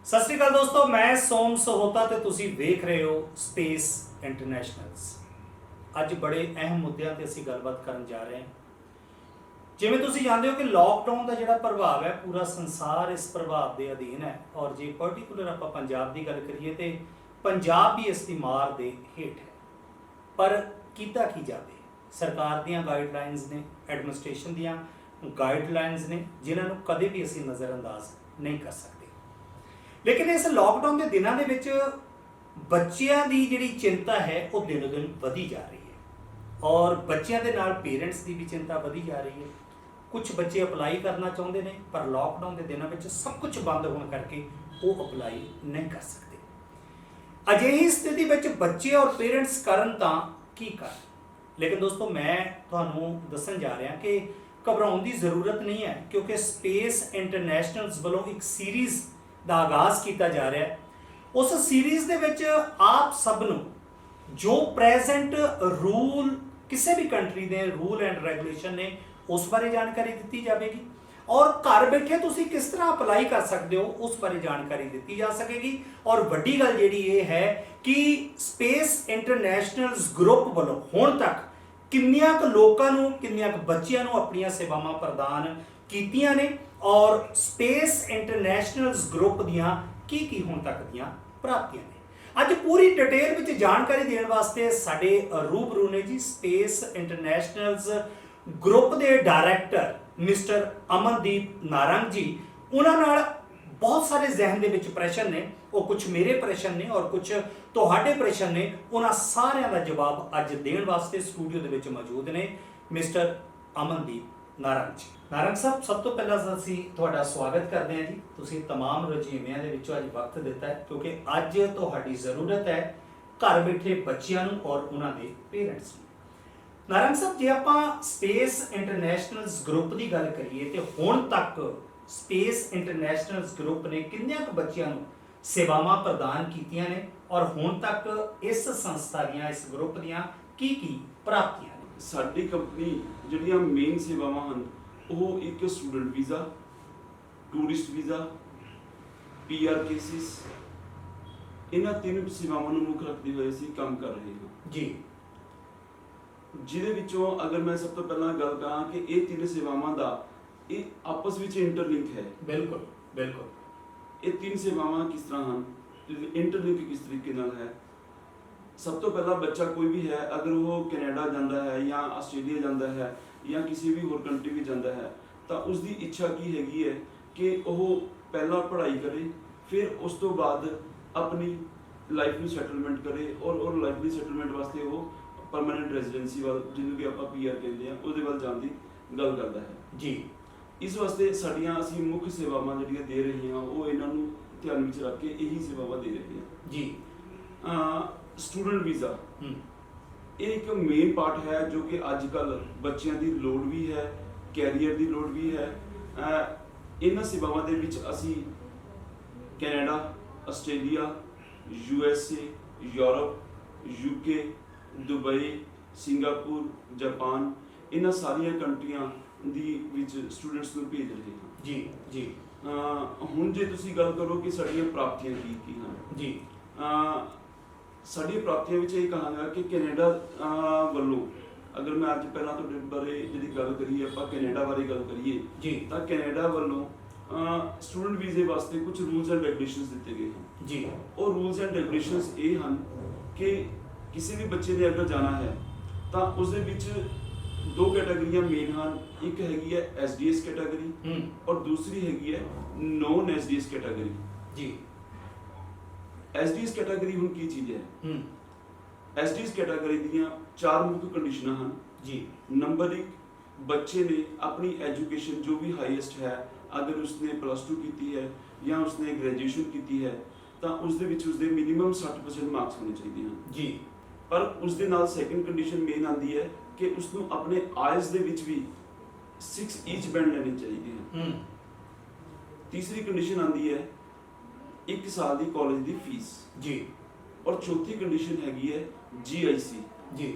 सत श्री अकाल दोस्तों, मैं सोम सहोता ते तुसी वेख रहे हो स्पेस इंटरनेशनल्स। अज बड़े अहम मुद्दों ते असीं गलबात करन जा रहे हैं। जिवें तुसीं जानते हो कि लॉकडाउन का जिहड़ा प्रभाव है पूरा संसार इस प्रभाव के अधीन है। और जे पर्टिकुलर आपां पंजाब की गल करिए तो पंजाब भी इसकी मार दे हेठ है। पर कीता की जाए, सरकार दीयां गाइडलाइनस ने, एडमिनिस्ट्रेशन दीयां गाइडलाइनस ने जिन्होंने कदे भी असीं नज़रअंदाज नहीं कर सकते। लेकिन इस लॉकडाउन के दिनों के बच्चों की जी चिंता है वो दिनों दिन वधी जा रही है और बच्चों के नाल पेरेंट्स की भी चिंता वधी जा रही है। कुछ बच्चे अपलाई करना चाहते हैं पर लॉकडाउन के दिनों में सब कुछ बंद होने करके वो अपलाई नहीं कर सकते। अजिही स्थिति में बच्चे और पेरेंट्स करन तां की कर। लेकिन दोस्तों मैं तुहानूं दस्सण जा रहा कि घबराउण की जरूरत नहीं है, क्योंकि स्पेस इंटरनेशनल्स वालों एक सीरीज़ का आगाज़ किया जा रहा है। उस सीरीज़ दे विच आप सबनों जो प्रेजेंट रूल किसी भी कंट्री के रूल एंड रेगुलेशन ने उस बारे जानकारी दी जाएगी और घर बैठे तुसी किस तरह अप्लाई कर सकते हो उस बारे जानकारी दी जा सकेगी। और वड्डी गल जिहड़ी ये है कि स्पेस इंटरनेशनल्स ग्रुप वालों हुण तक किन्नियां क लोकां नूं, किन्नियां क बच्चियां नूं अपनियां सेवावां प्रदान कीतियां ने और स्पेस इंटरनेशनल्स ग्रुप दियां की हुण तक दियां प्राप्तियां ने। अज पूरी डिटेल विच जानकारी देने वास्ते साडे रूबरू ने जी स्पेस इंटरनेशनल्स ग्रुप के डायरैक्टर मिस्टर अमनदीप नारंग जी। उन्हां नाल बहुत सारे जहन दे विच प्रश्न ने, वो कुछ मेरे प्रश्न ने और कुछ तुहाडे प्रश्न ने। उन्हां सारियां दा जवाब अज देण वास्ते स्टूडियो दे विच मौजूद ने मिस्टर अमनदीप नारंग जी। नारंग साहब, सब तो पहला असीं तुहाडा स्वागत करते हैं जी। तुसीं तमाम रजीवियां दे विचों अज वक्त दिता है, क्योंकि अज तुहाडी जरूरत है घर बैठे बच्चियां नूं और उन्हां दे पेरेंट्स नूं। नारंग साहब, जे आपां स्पेस इंटरनेशनल्स ग्रुप की गल करिए तो हुण तक स्पेस इंटरनेशनल्स ग्रुप ने किन्नियां क बच्चियां नूं सेवावां प्रदान कीतियां ने और हुण तक इस संस्था दीयां, इस ग्रुप दीयां की प्राप्तियां ने? साडी कंपनी ਜਿਹੜੀਆਂ ਮੇਨ ਸੇਵਾਵਾਂ ਹਨ ਉਹ ਇੱਕ student visa, tourist visa, PR cases, ਇਹਨਾਂ ਤਿੰਨ ਸੇਵਾਵਾਂ ਨੂੰ ਮੁੱਖ ਰੱਖਦੇ ਹੋਏ ਅਸੀਂ ਕੰਮ ਕਰ ਰਹੇ ਹਾਂ ਜੀ। ਜਿਹਦੇ ਵਿੱਚੋਂ ਅਗਰ ਮੈਂ ਸਭ ਤੋਂ ਪਹਿਲਾਂ ਗੱਲ ਕਰਾਂ ਕਿ ਇਹ ਤਿੰਨ ਸੇਵਾਵਾਂ ਦਾ ਇਹ ਆਪਸ ਵਿੱਚ ਇੰਟਰਲਿੰਕ ਹੈ। ਬਿਲਕੁਲ ਬਿਲकुल। ਇਹ ਤਿੰਨ ਸੇਵਾਵਾਂ ਕਿਸ ਤਰ੍ਹਾਂ ਹਨ, ਇੰਟਰਲਿੰਕ ਕਿਸ ਤਰੀਕੇ ਨਾਲ ਹੈ। सब तो पहला बच्चा कोई भी है अगर वो कनाडा जाता है या आस्ट्रेलिया जाता है या किसी भी होर कंट्री भी जाता है तो उसकी इच्छा की हैगी है कि वह पहला पढ़ाई करे, फिर उस तो बाद अपनी लाइफ में सैटलमेंट करे और लाइफ में सैटलमेंट वास्ते वो परमानेंट रेजिडेंसी वाल जिन्हों कि आप पीआर कहते हैं उसदे वाल जाने की गल करता है जी। इस वास्ते साड़ियाँ असीं मुख्य सेवावां जिहड़ियां दे रहे हैं वो इन्हां नूं ध्यान विच रख के यही सेवावां दे रहे हैं जी। स्टूडेंट वीज़ा ये एक मेन पार्ट है जो कि अजकल बच्चों की लोड़ भी है, कैरियर की लोड़ भी है। इन्हां सेवावां दे विच असीं Canada, Australia, USA, Europe, UK, Dubai, Singapore, Japan इन्हां सारियां कंट्रियां दी विच स्टूडेंट्स नूं भेज रहे हैं जी जी। हुण जे तुसीं गल करो कि साडीआं प्राप्तियां की हैं जी। साड़ी प्राप्तियों में ये कहांगा कि कैनेडा वालों अगर मैं अज पहला तुहाडे बारे जिहड़ी गल करिए आपां कैनेडा बारे गल करिए जी तो कैनेडा वालों स्टूडेंट वीजे वास्ते कुछ रूल्स एंड रेगुलेशंस दिते गए हैं जी। और रूल्स एंड रेगुलेशंस ये हैं कि किसी भी बच्चे ने अगर जाना है तो उसदे विच दो कैटेगरियां मेन हैं। एक हैगी है एसडीएस कैटेगरी और दूसरी हैगी है नॉन एसडीएस कैटेगरी जी। एसडीएस कैटेगरी हुण की चीज़ है? एसडीएस कैटेगरी दीयां चार मुख्य कंडीशनां हैं जी। नंबर एक, बच्चे ने अपनी एजुकेशन जो भी हाईएस्ट है अगर उसने +2 की है या उसने ग्रेजुएशन की है तो उसदे विच उसदे मिनिमम 60% मार्क्स होने चाहिए हैं जी। पर उसदे नाल सैकेंड कंडीशन मेन आती है कि उसनूं अपने आइल्स दे विच भी 6 ईच बैंड लेने चाहिए हैं। तीसरी कंडीशन आती है 1 साल की कॉलेज की फीस जी। और चौथी कंडीशन हैगी है जीआईसी जी।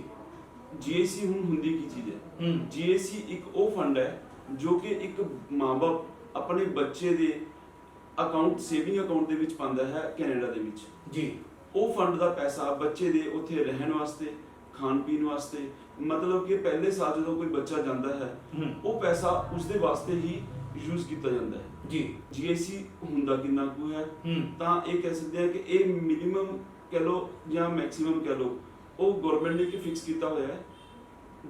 जीआईसी हुंदी की चीज़ है? जीआईसी एक वो फंड है जो कि एक माँ बाप अपने बच्चे दे ਅਕਾਊਂਟ ਸੇਵਿੰਗ ਅਕਾਊਂਟ ਦੇ ਵਿੱਚ ਪਾਉਂਦਾ ਹੈ ਕੈਨੇਡਾ ਦੇ ਵਿੱਚ ਜੀ। ਉਹ ਫੰਡ ਦਾ ਪੈਸਾ ਬੱਚੇ ਦੇ ਉੱਥੇ ਰਹਿਣ ਵਾਸਤੇ, ਖਾਣ ਪੀਣ ਵਾਸਤੇ, ਮਤਲਬ ਕਿ ਪਹਿਲੇ ਸਾਲ ਜਦੋਂ ਕੋਈ ਬੱਚਾ ਜਾਂਦਾ ਹੈ ਉਹ ਪੈਸਾ ਉਸਦੇ ਵਾਸਤੇ ਹੀ ਯੂਜ਼ ਕੀਤਾ ਜਾਂਦਾ ਹੈ ਜੀ। GIC ਹੁੰਦਾ ਕਿੰਨਾ ਕੁ ਹੈ ਤਾਂ ਇਹ ਕਹਿ ਸਕਦੇ ਆ ਕਿ ਇਹ ਮਿਨੀਮਮ ਕਹਿ ਲਓ ਜਾਂ ਮੈਕਸਿਮਮ ਕਹਿ ਲਓ, ਉਹ ਗਵਰਨਮੈਂਟ ਨੇ ਕਿ ਫਿਕਸ ਕੀਤਾ ਹੋਇਆ ਹੈ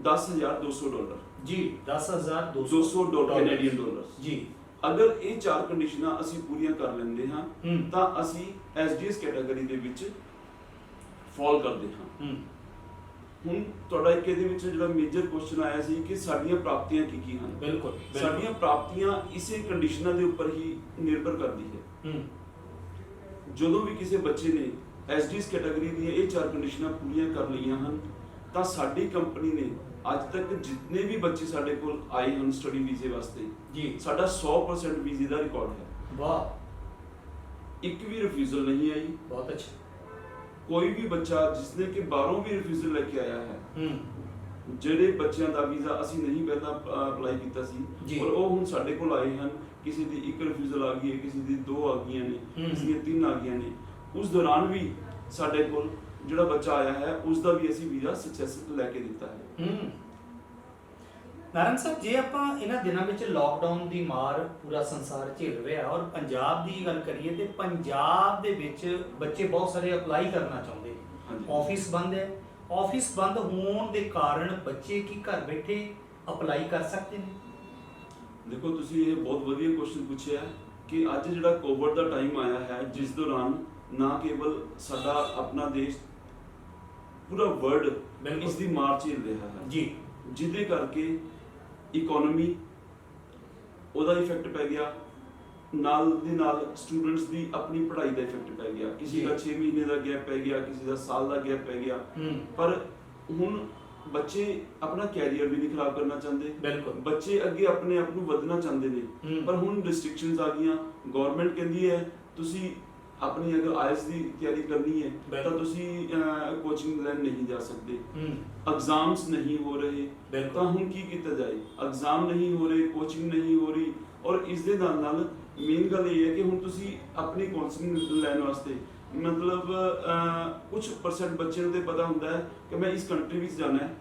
$10,200 ਜੀ। 10,200 $200 ਕੈਨੇਡੀਅਨ ਡਾਲਰ ਜੀ। ਅਗਰ ਇਹ 4 ਕੰਡੀਸ਼ਨਾਂ ਅਸੀਂ ਪੂਰੀਆਂ ਕਰ ਲੈਂਦੇ ਹਾਂ ਤਾਂ ਅਸੀਂ SDS ਕੈਟਾਗਰੀ ਦੇ ਵਿੱਚ ਫਾਲ ਕਰਦੇ ਹਾਂ। ਹੁਣ ਤੁਹਾਡਾ ਇੱਕ ਇਹਦੇ ਵਿੱਚ ਜਿਹੜਾ ਮੇਜਰ ਕੁਐਸਚਨ ਆਇਆ ਸੀ ਕਿ ਸਾਡੀਆਂ ਪ੍ਰਾਪਤੀਆਂ ਕੀ ਹਨ। ਬਿਲਕੁਲ। ਸਾਡੀਆਂ ਪ੍ਰਾਪਤੀਆਂ ਇਸੇ ਕੰਡੀਸ਼ਨਾਂ ਦੇ ਉੱਪਰ ਹੀ ਨਿਰਭਰ ਕਰਦੀ ਹੈ। ਜਦੋਂ ਵੀ ਕਿਸੇ ਬੱਚੇ ਨੇ SDS ਕੈਟਾਗਰੀ ਦੀਆਂ ਇਹ 4 ਕੰਡੀਸ਼ਨਾਂ ਪੂਰੀਆਂ ਕਰ ਲਈਆਂ ਹਨ ਤਾਂ ਸਾਡੀ ਕੰਪਨੀ ਨੇ ਅੱਜ ਤੱਕ ਜਿੰਨੇ ਵੀ ਬੱਚੇ ਸਾਡੇ ਕੋਲ ਆਏ ਹਨ ਸਟੱਡੀ ਵੀਜ਼ੇ ਵਾਸਤੇ ਜੀ, ਸਾਡਾ 100% ਵੀਜ਼ੇ ਦਾ ਰਿਕਾਰਡ ਹੈ। ਵਾਹ, ਇੱਕ ਵੀ ਰਿਫਿਊਜ਼ਲ ਨਹੀਂ ਆਈ। ਬਹੁਤ ਅੱਛਾ। ਕੋਈ ਵੀ ਬੱਚਾ ਜਿਸਨੇ ਕਿ ਬਾਹਰੋਂ ਵੀ ਰਿਫਿਊਜ਼ਲ ਲੈ ਕੇ ਆਇਆ ਹੈ, ਜਿਹੜੇ ਬੱਚਿਆਂ ਦਾ ਵੀਜ਼ਾ ਅਸੀਂ ਨਹੀਂ ਪਹਿਲਾਂ ਅਪਲਾਈ ਕੀਤਾ ਸੀ ਔਰ ਉਹ ਹੁਣ ਸਾਡੇ ਕੋਲ ਆਏ ਹਨ, ਕਿਸੇ ਦੀ ਇੱਕ ਰਿਫਿਊਜ਼ਲ ਆ ਗਈ ਹੈ, ਕਿਸੇ ਦੀ 2 ਆ ਗਈਆਂ ਨੇ, ਕਿਸੇ ਦੀਆਂ 3 ਆ ਗਈਆਂ ਨੇ, ਉਸ ਦੌਰਾਨ ਵੀ ਸਾਡੇ ਕੋਲ ਜਿਹੜਾ ਬੱਚਾ ਆਇਆ ਹੈ ਉਸ ਦਾ ਵੀ ਅਸੀਂ ਵੀਜ਼ਾ ਸਕਸੈਸਫੁਲ ਲੈ ਕੇ ਦਿੱਤਾ ਹੈ। ਨਾਰਾਇਣ ਸਾਹਿਬ, ਜੇ ਆਪਾਂ ਇਹਨਾਂ ਦਿਨਾਂ ਵਿੱਚ ਲਾਕਡਾਊਨ ਦੀ ਮਾਰ ਪੂਰਾ ਸੰਸਾਰ ਝੇਲ ਰਿਹਾ ਔਰ ਪੰਜਾਬ ਦੀ ਗੱਲ ਕਰੀਏ ਤੇ ਪੰਜਾਬ ਦੇ ਵਿੱਚ ਬੱਚੇ ਬਹੁਤ ਸਾਰੇ ਅਪਲਾਈ ਕਰਨਾ ਚਾਹੁੰਦੇ ਨੇ, ਆਫਿਸ ਬੰਦ ਹੈ। ਆਫਿਸ ਬੰਦ ਹੋਣ ਦੇ ਕਾਰਨ ਬੱਚੇ ਕੀ ਘਰ ਬੈਠੇ ਅਪਲਾਈ ਕਰ ਸਕਦੇ ਨੇ? ਦੇਖੋ, ਤੁਸੀਂ ਇਹ ਬਹੁਤ ਵਧੀਆ ਕੁਐਸਚਨ ਪੁੱਛਿਆ ਕਿ ਅੱਜ ਜਿਹੜਾ ਕੋਵਿਡ ਦਾ ਟਾਈਮ ਆਇਆ ਹੈ, ਜਿਸ ਦੌਰਾਨ ਨਾ ਕੇਵਲ ਸਾਡਾ ਆਪਣਾ ਦੇਸ਼, ਪੂਰਾ ਵਰਲਡ ਇਸ ਦੀ ਮਾਰ ਝੇਲ ਰਿਹਾ ਹੈ ਜੀ, ਜਿਹਦੇ ਕਰਕੇ ਇਕਨੋਮੀ ਉਹਦਾ ਇਫੈਕਟ ਪੈ ਗਿਆ, ਨਾਲ ਦੇ ਨਾਲ ਸਟੂਡੈਂਟਸ ਦੀ ਆਪਣੀ ਪੜ੍ਹਾਈ ਦਾ ਇਫੈਕਟ ਪੈ ਗਿਆ। ਕਿਸੇ ਦਾ 6 ਮਹੀਨੇ ਦਾ ਗੈਪ ਪੈ ਗਿਆ, ਕਿਸੇ ਦਾ ਸਾਲ ਦਾ ਗੈਪ ਪੈ ਗਿਆ। ਪਰ ਹੁਣ ਬੱਚੇ ਆਪਣਾ ਕੈਰੀਅਰ ਵੀ ਨਹੀਂ ਖਰਾਬ ਕਰਨਾ ਚਾਹੁੰਦੇ, ਬੱਚੇ ਅੱਗੇ ਆਪਣੇ ਆਪ ਨੂੰ ਵਧਣਾ ਚਾਹੁੰਦੇ ਨੇ, ਪਰ ਹੁਣ ਰਿਸਟ੍ਰਿਕਸ਼ਨਸ ਆ ਗਈਆਂ। ਗਵਰਨਮੈਂਟ ਕਹਿੰਦੀ ਹੈ ਤੁਸੀਂ ਆਪਣੀ ਅਗਰ ਆਇਲਸ ਦੀ ਤਿਆਰੀ ਕਰਨੀ ਹੈ ਤਾਂ ਤੁਸੀਂ ਕੋਚਿੰਗ ਲੈਣ ਨਹੀਂ ਜਾ ਸਕਦੇ, ਐਗਜ਼ਾਮਸ ਨਹੀਂ ਹੋ ਰਹੇ, ਤਾਂ ਹੁਣ ਕੀ ਕੀਤਾ ਜਾਏ? ਐਗਜ਼ਾਮ ਨਹੀਂ ਹੋ ਰਹੇ, ਕੋਚਿੰਗ ਨਹੀਂ ਹੋ ਰਹੀ, ਔਰ ਇਸ ਦੇ ਨਾਲ ਮੇਨ ਗੱਲ ਇਹ ਹੈ ਕਿ ਹੁਣ ਤੁਸੀਂ ਆਪਣੀ ਕਾਉਂਸਲਿੰਗ ਲੈਣ ਵਾਸਤੇ ਮਤਲਬ ਕੁਝ % ਬੱਚੇ ਨੂੰ ਤੇ ਪਤਾ ਹੁੰਦਾ ਹੈ ਕਿ ਮੈਂ ਇਸ ਕੰਟਰੀ ਵਿੱਚ ਜਾਣਾ ਹੈ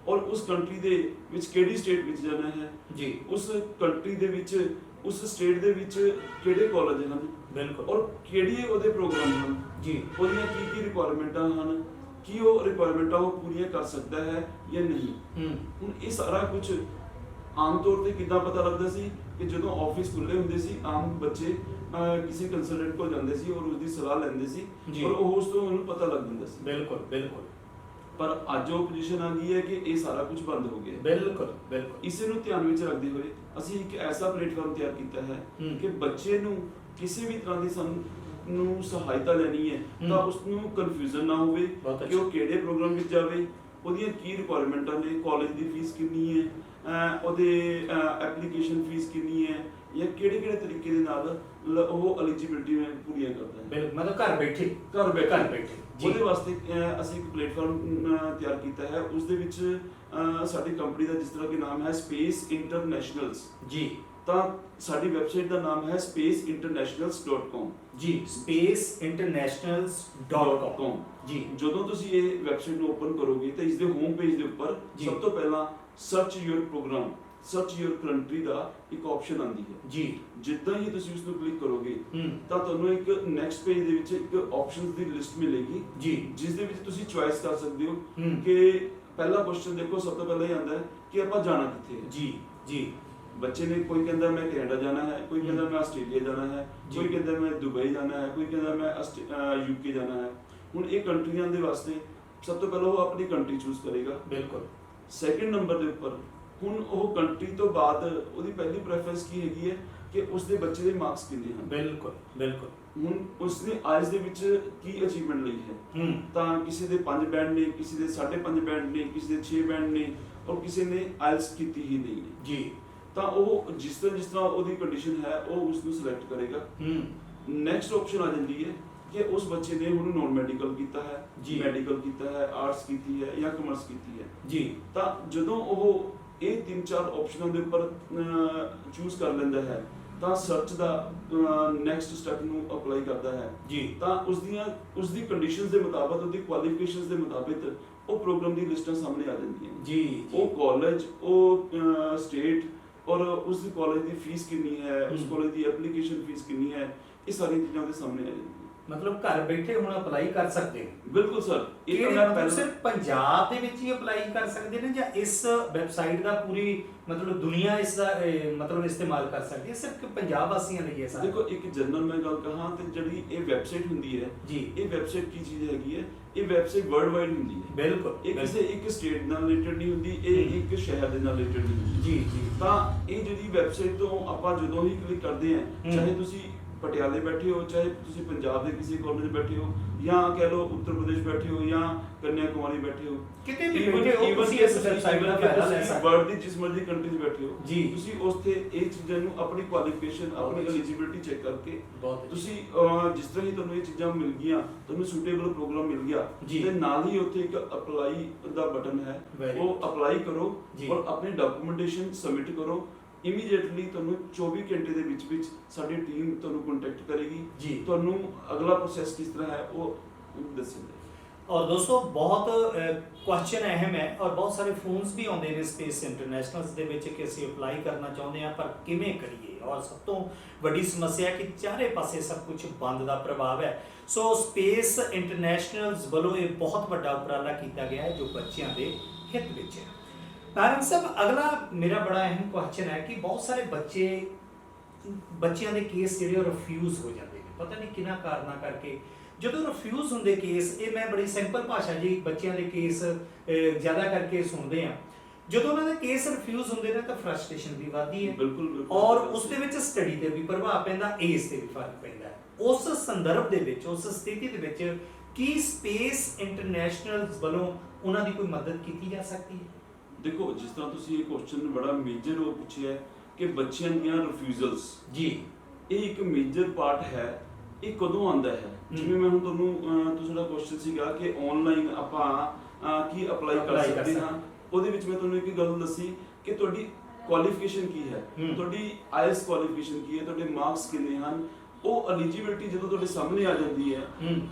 ਔਰ ਉਸ ਕੰਟਰੀ ਦੇ ਵਿੱਚ ਕਿਹੜੀ ਸਟੇਟ ਵਿੱਚ ਜਾਣਾ ਹੈ ਜੀ, ਉਸ ਕੰਟਰੀ ਦੇ ਵਿੱਚ ਉਸ ਸਟੇਟ ਦੇ ਵਿੱਚ ਕਿਹੜੇ ਕਾਲਜ ਹਨ ਔਰ ਕਿਹੜੇ ਉਹਦੇ ਪ੍ਰੋਗਰਾਮ ਹਨ ਜੀ, ਉਹਦੀਆਂ ਕੀ ਰਿਕੁਆਇਰਮੈਂਟਾਂ ਹਨ, ਕੀ ਉਹ ਰਿਕੁਆਇਰਮੈਂਟਾਂ ਉਹ ਪੂਰੀਆਂ ਕਰ ਸਕਦਾ ਹੈ ਜਾਂ ਨਹੀਂ। ਹੁਣ ਇਹ ਸਾਰਾ ਕੁਝ ਆਮ ਤੌਰ ਤੇ ਕਿੱਦਾਂ ਪਤਾ ਲੱਗਦਾ ਸੀ ਕਿ ਜਦੋਂ ਆਫਿਸ ਖੁੱਲੇ ਹੁੰਦੇ ਸੀ, ਆਮ ਬੱਚੇ ਕਿਸੇ ਕੰਸਲਟੈਂਟ ਕੋਲ ਜਾਂਦੇ ਸੀ ਔਰ ਉਸਦੀ ਸਲਾਹ ਲੈਂਦੇ ਸੀ ਔਰ ਉਹ ਉਸ ਤੋਂ ਉਹਨੂੰ ਪਤਾ ਲੱਗ ਜਾਂਦਾ ਸੀ। ਬਿਲਕੁਲ। ਪਰ ਅੱਜ ਉਹ ਪੋਜੀਸ਼ਨ ਆ ਗਈ ਹੈ ਕਿ ਇਹ ਸਾਰਾ ਕੁਝ ਬੰਦ ਹੋ ਗਿਆ। ਬਿਲਕੁਲ। ਇਸੇ ਨੂੰ ਧਿਆਨ ਵਿੱਚ ਰੱਖਦੇ ਹੋਏ ਅਸੀਂ ਇੱਕ ਐਸਾ ਪਲੇਟਫਾਰਮ ਤਿਆਰ ਕੀਤਾ ਹੈ ਕਿ ਬੱਚੇ ਨੂੰ ਕਿਸੇ ਵੀ ਤਰ੍ਹਾਂ ਦੀ ਸਾਨੂੰ ਸਹਾਇਤਾ ਲੈਣੀ ਹੈ ਤਾਂ ਉਸ ਨੂੰ ਕਨਫਿਊਜ਼ਨ ਨਾ ਹੋਵੇ ਕਿ ਉਹ ਕਿਹੜੇ ਪ੍ਰੋਗਰਾਮ ਵਿੱਚ ਜਾਵੇ, ਉਹਦੀਆਂ ਕੀ ਰਿਕੁਆਇਰਮੈਂਟਾਂ ਨੇ, ਕਾਲਜ ਦੀ ਫੀਸ ਕਿੰਨੀ ਹੈ, ਉਹਦੇ ਐਪਲੀਕੇਸ਼ਨ ਫੀਸ ਕਿੰਨੀ ਹੈ, ਜਾਂ ਕਿਹੜੇ ਤਰੀਕੇ ਦੇ ਨਾਲ ਉਹ ਐਲੀਜੀਬਿਲਟੀ ਪੂਰੀਆਂ ਕਰਦਾ ਹੈ। ਬਿਲਕੁਲ, ਮਤਲਬ ਘਰ ਬੈਠੇ ਉਹਦੇ ਵਾਸਤੇ ਅਸੀਂ ਇੱਕ ਪਲੇਟਫਾਰਮ ਤਿਆਰ ਕੀਤਾ ਹੈ। ਉਸ ਦੇ ਵਿੱਚ ਸਾਡੀ ਕੰਪਨੀ ਦਾ ਜਿਸ ਤਰ੍ਹਾਂ ਕਿ ਨਾਮ ਹੈ ਸਪੇਸ ਇੰਟਰਨੈਸ਼ਨਲਸ ਜੀ, ਤਾਂ ਸਾਡੀ ਵੈਬਸਾਈਟ ਦਾ ਨਾਮ ਹੈ spaceinternationals.com ਜੀ, spaceinternationals.com ਜੀ। ਜਦੋਂ ਤੁਸੀਂ ਇਹ ਵੈਬਸਾਈਟ ਨੂੰ ਓਪਨ ਕਰੋਗੇ ਤਾਂ ਇਸ ਦੇ ਹੋਮ ਪੇਜ ਦੇ ਉੱਪਰ ਸਭ ਤੋਂ ਪਹਿਲਾਂ search your program, search your country ਦਾ ਇੱਕ ਆਪਸ਼ਨ ਆਉਂਦੀ ਹੈ ਜੀ। ਜਿੱਦਾਂ ਹੀ ਤੁਸੀਂ ਉਸ ਨੂੰ ਕਲਿੱਕ ਕਰੋਗੇ ਤਾਂ ਤੁਹਾਨੂੰ ਇੱਕ ਨੈਕਸਟ ਪੇਜ ਦੇ ਵਿੱਚ ਇੱਕ ਆਪਸ਼ਨਸ ਦੀ ਲਿਸਟ ਮਿਲੇਗੀ ਜੀ, ਜਿਸ ਦੇ ਵਿੱਚ ਤੁਸੀਂ ਚੁਆਇਸ ਕਰ ਸਕਦੇ ਹੋ ਕਿ ਪਹਿਲਾ ਕੁਐਸਚਨ ਦੇਖੋ, ਸਭ ਤੋਂ ਪਹਿਲਾਂ ਹੀ ਆਉਂਦਾ ਹੈ ਕਿ ਆਪਾਂ ਜਾਣਾ ਕਿੱਥੇ ਹੈ ਜੀ। ਬੱਚੇ ਨੇ ਕੋਈ ਕਹਿੰਦਾ ਮੈਂ ਕੈਨੇਡਾ ਜਾਣਾ ਹੈ, ਕੋਈ ਕਹਿੰਦਾ ਮੈਂ ਆਸਟ੍ਰੇਲੀਆ ਜਾਣਾ ਹੈ, ਕੋਈ ਕਹਿੰਦਾ ਮੈਂ ਦੁਬਈ ਜਾਣਾ ਹੈ, ਕੋਈ ਕਹਿੰਦਾ ਮੈਂ UK ਜਾਣਾ ਹੈ। ਹੁਣ ਇਹ ਕੰਟਰੀਆਂ ਦੇ ਵਾਸਤੇ ਸਭ ਤੋਂ ਪਹਿਲਾਂ ਉਹ ਆਪਣੀ ਕੰਟਰੀ ਚੂਜ਼ ਕਰੇਗਾ। ਬਿਲਕੁਲ। ਸੈਕਿੰਡ ਨੰਬਰ ਦੇ ਉੱਪਰ ਹੁਣ ਉਹ ਕੰਟਰੀ ਤੋਂ ਬਾਅਦ ਉਹਦੀ ਪਹਿਲੀ ਪ੍ਰੈਫਰੈਂਸ ਕੀ ਹੈਗੀ ਹੈ ਕਿ ਉਸਦੇ ਬੱਚੇ ਦੇ ਮਾਰਕਸ ਕਿੰਨੇ ਹਨ। ਬਿਲਕੁਲ। ਹੁਣ ਉਸਨੇ ਆਇਲਸ ਦੇ ਵਿੱਚ ਕੀ ਅਚੀਵਮੈਂਟ ਲਈ ਹੈ, ਤਾਂ ਕਿਸੇ ਦੇ 5 ਬੈਂਡ ਨੇ, ਕਿਸੇ ਦੇ 5.5 ਬੈਂਡ ਨੇ, ਕਿਸੇ ਦੇ 6 ਬੈਂਡ ਨੇ ਔਰ ਕਿਸੇ ਨੇ ਆਇਲਸ ਕੀਤੀ ਹੀ ਨਹੀਂ ਹੈ ਜੀ। ਤਾਂ ਉਹ ਜਿਸ ਤਰ੍ਹਾਂ ਉਹਦੀ ਕੰਡੀਸ਼ਨ ਹੈ ਉਹ ਉਸ ਨੂੰ ਸਿਲੈਕਟ ਕਰੇਗਾ। ਨੈਕਸਟ ਆਪਸ਼ਨ ਆ ਜਾਂਦੀ ਹੈ ਕਿ ਉਸ ਬੱਚੇ ਨੇ ਹੁਣ ਨੌਨ ਮੈਡੀਕਲ ਕੀਤਾ ਹੈ, ਮੈਡੀਕਲ ਕੀਤਾ ਹੈ, ਆਰਟਸ ਕੀਤੀ ਹੈ ਜਾਂ ਕਮਰਸ ਕੀਤੀ ਹੈ ਜੀ। ਤਾਂ ਜਦੋਂ ਉਹ ਇਹ 3-4 ਆਪਸ਼ਨਾਂ ਦੇ ਉੱਪਰ ਚੂਜ਼ ਕਰ ਲੈਂਦਾ ਹੈ ਤਾਂ ਸਰਚ ਦਾ ਨੈਕਸਟ ਸਟੈਪ ਨੂੰ ਅਪਲਾਈ ਕਰਦਾ ਹੈ ਜੀ ਤਾਂ ਉਸ ਦੀ ਕੰਡੀਸ਼ਨਸ ਦੇ ਮੁਤਾਬਕ ਉਹਦੀ ਕੁਆਲੀਫਿਕੇਸ਼ਨਸ ਦੇ ਮੁਤਾਬਕ ਉਹ ਪ੍ਰੋਗਰਾਮ ਦੀ ਲਿਸਟਾਂ ਸਾਹਮਣੇ ਆ ਜਾਂਦੀਆਂ ਨੇ। ਜੀ ਉਹ ਕਾਲਜ, ਉਹ ਸਟੇਟ ਔਰ ਉਸ ਦੀ ਕਾਲਜ ਦੀ ਫੀਸ ਕਿੰਨੀ ਹੈ, ਉਸ ਕਾਲਜ ਦੀ ਐਪਲੀਕੇਸ਼ਨ ਫੀਸ ਕਿੰਨੀ ਹੈ, ਇਹ ਸਾਰੀਆਂ ਚੀਜ਼ਾਂ ਦੇ ਸਾਹਮਣੇ ਆ ਜਾਂਦੀਆਂ। ਮਤਲਬ ਘਰ ਬੈਠੇ ਹੁਣ ਅਪਲਾਈ ਕਰ ਸਕਦੇ ਨੇ। ਬਿਲਕੁਲ ਸਰ, ਇਹ ਮਤਲਬ ਸਿਰਫ ਪੰਜਾਬ ਦੇ ਵਿੱਚ ਹੀ ਅਪਲਾਈ ਕਰ ਸਕਦੇ ਨੇ ਜਾਂ ਇਸ ਵੈਬਸਾਈਟ ਦਾ ਪੂਰੀ ਮਤਲਬ ਦੁਨੀਆ ਇਸ ਦਾ ਮਤਲਬ ਇਸਤੇਮਾਲ ਕਰ ਸਕਦੀ ਹੈ, ਸਿਰਫ ਪੰਜਾਬ ਵਾਸੀਆਂ ਲਈ ਹੈ ਸਰ? ਦੇਖੋ ਇੱਕ ਜਨਰਲ ਮੈਂ ਗੱਲ ਕਹਾਂ ਤੇ ਜਿਹੜੀ ਇਹ ਵੈਬਸਾਈਟ ਹੁੰਦੀ ਹੈ ਜੀ, ਇਹ ਵੈਬਸਾਈਟ ਕੀ ਚੀਜ਼ ਹੈਗੀ ਹੈ, ਇਹ ਵੈਬਸਾਈਟ ਵਰਲਡ ਵਾਈਡ ਹੁੰਦੀ ਹੈ। ਬਿਲਕੁਲ, ਇਹ ਕਿਸੇ ਇੱਕ ਸਟੇਟ ਨਾਲ ਰਿਲੇਟਡ ਨਹੀਂ ਹੁੰਦੀ, ਇਹ ਇੱਕ ਸ਼ਹਿਰ ਦੇ ਨਾਲ ਰਿਲੇਟਡ ਨਹੀਂ ਹੁੰਦੀ। ਜੀ ਜੀ। ਤਾਂ ਇਹ ਜਿਹੜੀ ਵੈਬਸਾਈਟ ਤੋਂ ਆਪਾਂ ਜਦੋਂ ਹੀ ਕਲਿੱਕ ਕਰਦੇ ਹਾਂ, ਚਾਹੇ ਤੁਸੀਂ ਪਟਿਆਲੇ ਬੈਠੇ ਹੋ, ਚਾਹੇ ਤੁਸੀਂ ਪੰਜਾਬ ਦੇ ਕਿਸੇ ਕਾਲਜ ਬੈਠੇ ਹੋ, ਜਾਂ ਕਹਿ ਲਓ ਉੱਤਰ ਪ੍ਰਦੇਸ਼ ਬੈਠੇ ਹੋ, ਜਾਂ ਕੰਨਿਆ ਕੁਮਾਰੀ ਬੈਠੇ ਹੋ, ਕਿਤੇ ਵੀ ਬੈਠੇ ਹੋ ਤੁਸੀਂ ਇਸ ਵੈਬਸਾਈਟ ਦਾ ਫਾਇਦਾ ਲੈ ਸਕਦੇ ਹੋ। ਵਰਲਡ ਦੀ ਜਿਸ ਮਰਜ਼ੀ ਕੰਟਰੀ 'ਚ ਬੈਠੇ ਹੋ ਜੀ, ਤੁਸੀਂ ਉਸ ਤੇ ਇਹ ਚੀਜ਼ਾਂ ਨੂੰ ਆਪਣੀ ਕੁਆਲੀਫਿਕੇਸ਼ਨ, ਆਪਣੀ ਐਲੀਜੀਬਿਲਟੀ ਚੈੱਕ ਕਰਕੇ ਤੁਸੀਂ ਜਿਸ ਤਰ੍ਹਾਂ ਹੀ ਤੁਹਾਨੂੰ ਇਹ ਚੀਜ਼ਾਂ ਮਿਲ ਗਈਆਂ, ਤੁਹਾਨੂੰ ਸੂਟੇਬਲ ਪ੍ਰੋਗਰਾਮ ਮਿਲ ਗਿਆ ਤੇ ਨਾਲ ਹੀ ਉੱਥੇ ਇੱਕ ਅਪਲਾਈ ਦਾ ਬਟਨ ਹੈ, ਉਹ ਅਪਲਾਈ ਕਰੋ ਔਰ ਆਪਣੀ ਡਾਕੂਮੈਂਟੇਸ਼ਨ ਸਬਮਿਟ ਕਰੋ। ਇਮੀਡੀਏਟਲੀ ਤੁਹਾਨੂੰ 24 ਘੰਟੇ ਦੇ ਵਿੱਚ ਸਾਡੀ ਟੀਮ ਤੁਹਾਨੂੰ ਕੰਟੈਕਟ ਕਰੇਗੀ, ਤੁਹਾਨੂੰ ਅਗਲਾ ਪ੍ਰੋਸੈਸ ਕਿਸ ਤਰ੍ਹਾਂ ਹੈ ਉਹ ਦੱਸੇਗੀ। और दोस्तों बहुत क्वेश्चन अहम है और बहुत सारे फोन्स भी आते हैं स्पेस इंटरनेशनल्स ਦੇ ਵਿੱਚ ਕਿ ਅਸੀਂ ਅਪਲਾਈ ਕਰਨਾ ਚਾਹੁੰਦੇ ਹਾਂ ਪਰ ਕਿਵੇਂ ਕਰੀਏ, ਔਰ ਸਭ ਤੋਂ ਵੱਡੀ ਸਮੱਸਿਆ ਕਿ ਚਾਰੇ ਪਾਸੇ ਸਭ ਕੁਝ ਬੰਦ ਦਾ ਪ੍ਰਭਾਵ ਹੈ। ਸੋ ਸਪੇਸ ਇੰਟਰਨੈਸ਼ਨਲਸ ਵੱਲੋਂ ਇਹ ਬਹੁਤ ਵੱਡਾ ਉਪਰਾਲਾ ਕੀਤਾ ਗਿਆ ਹੈ ਜੋ ਬੱਚਿਆਂ ਦੇ ਹਿੱਤ ਵਿੱਚ ਹੈ। ਨਾਰਾਇਣ ਸਾਹਿਬ, ਅਗਲਾ ਮੇਰਾ ਬੜਾ ਅਹਿਮ ਕੁਐਸਚਨ ਹੈ ਕਿ ਬਹੁਤ ਸਾਰੇ ਬੱਚਿਆਂ ਦੇ ਕੇਸ ਜਿਹੜੇ ਉਹ ਰਿਫਿਊਜ਼ ਹੋ ਜਾਂਦੇ ਨੇ, ਪਤਾ ਨਹੀਂ ਕਿਹਨਾਂ ਕਾਰਨਾਂ ਕਰਕੇ। ਜਦੋਂ ਰਿਫਿਊਜ਼ ਹੁੰਦੇ ਕੇਸ, ਇਹ ਮੈਂ ਬੜੀ ਸਿੰਪਲ ਭਾਸ਼ਾ ਜੀ ਬੱਚਿਆਂ ਦੇ ਕੇਸ ਜ਼ਿਆਦਾ ਕਰਕੇ ਸੁਣਦੇ ਆ, ਜਦੋਂ ਉਹਨਾਂ ਦੇ ਕੇਸ ਰਿਫਿਊਜ਼ ਹੁੰਦੇ ਨੇ ਤਾਂ ਫਰਸਟ੍ਰੇਸ਼ਨ ਵੀ ਵੱਧਦੀ ਹੈ, ਬਿਲਕੁਲ, ਔਰ ਉਸ ਦੇ ਵਿੱਚ ਸਟੱਡੀ ਤੇ ਵੀ ਪ੍ਰਭਾਵ ਪੈਂਦਾ, ਏਜ ਤੇ ਵੀ ਫਰਕ ਪੈਂਦਾ ਹੈ। ਉਸ ਸੰਦਰਭ ਦੇ ਵਿੱਚ, ਉਸ ਸਥਿਤੀ ਦੇ ਵਿੱਚ ਕੀ ਸਪੇਸ ਇੰਟਰਨੈਸ਼ਨਲਸ ਵੱਲੋਂ ਉਹਨਾਂ ਦੀ ਕੋਈ ਮਦਦ ਕੀਤੀ ਜਾ ਸਕਦੀ ਹੈ? ਦੇਖੋ, ਜਿਸ ਤਰ੍ਹਾਂ ਤੁਸੀਂ ਇਹ ਕੁਐਸਚਨ ਬੜਾ ਮੇਜਰ ਉਹ ਪੁੱਛਿਆ ਕਿ ਬੱਚਿਆਂ ਦੀਆਂ ਰਿਫਿਊਜ਼ਲਸ, ਜੀ ਇਹ ਇੱਕ ਮੇਜਰ ਪਾਰਟ ਹੈ। ਇਹ ਕਦੋਂ ਆਉਂਦਾ ਹੈ? ਜਿਵੇਂ ਮੈਂ ਹੁਣ ਤੁਹਾਨੂੰ ਤੁਹਾਡਾ ਕੁਐਸਚਨ ਸੀਗਾ ਕਿ ਆਨਲਾਈਨ ਆਪਾਂ ਕੀ ਅਪਲਾਈ ਕਰ ਸਕਦੇ ਹਾਂ, ਉਹਦੇ ਵਿੱਚ ਮੈਂ ਤੁਹਾਨੂੰ ਇੱਕ ਗੱਲ ਦੱਸੀ ਕਿ ਤੁਹਾਡੀ ਕੁਆਲੀਫਿਕੇਸ਼ਨ ਕੀ ਹੈ, ਤੁਹਾਡੀ ਆਈਐਲਟਸ ਕੁਆਲੀਫਿਕੇਸ਼ਨ ਕੀ ਹੈ, ਤੁਹਾਡੇ ਮਾਰਕਸ ਕਿੰਨੇ ਹਨ। ਉਹ ਐਲੀਜੀਬਿਲਟੀ ਜਦੋਂ ਤੁਹਾਡੇ ਸਾਹਮਣੇ ਆ ਜਾਂਦੀ ਹੈ,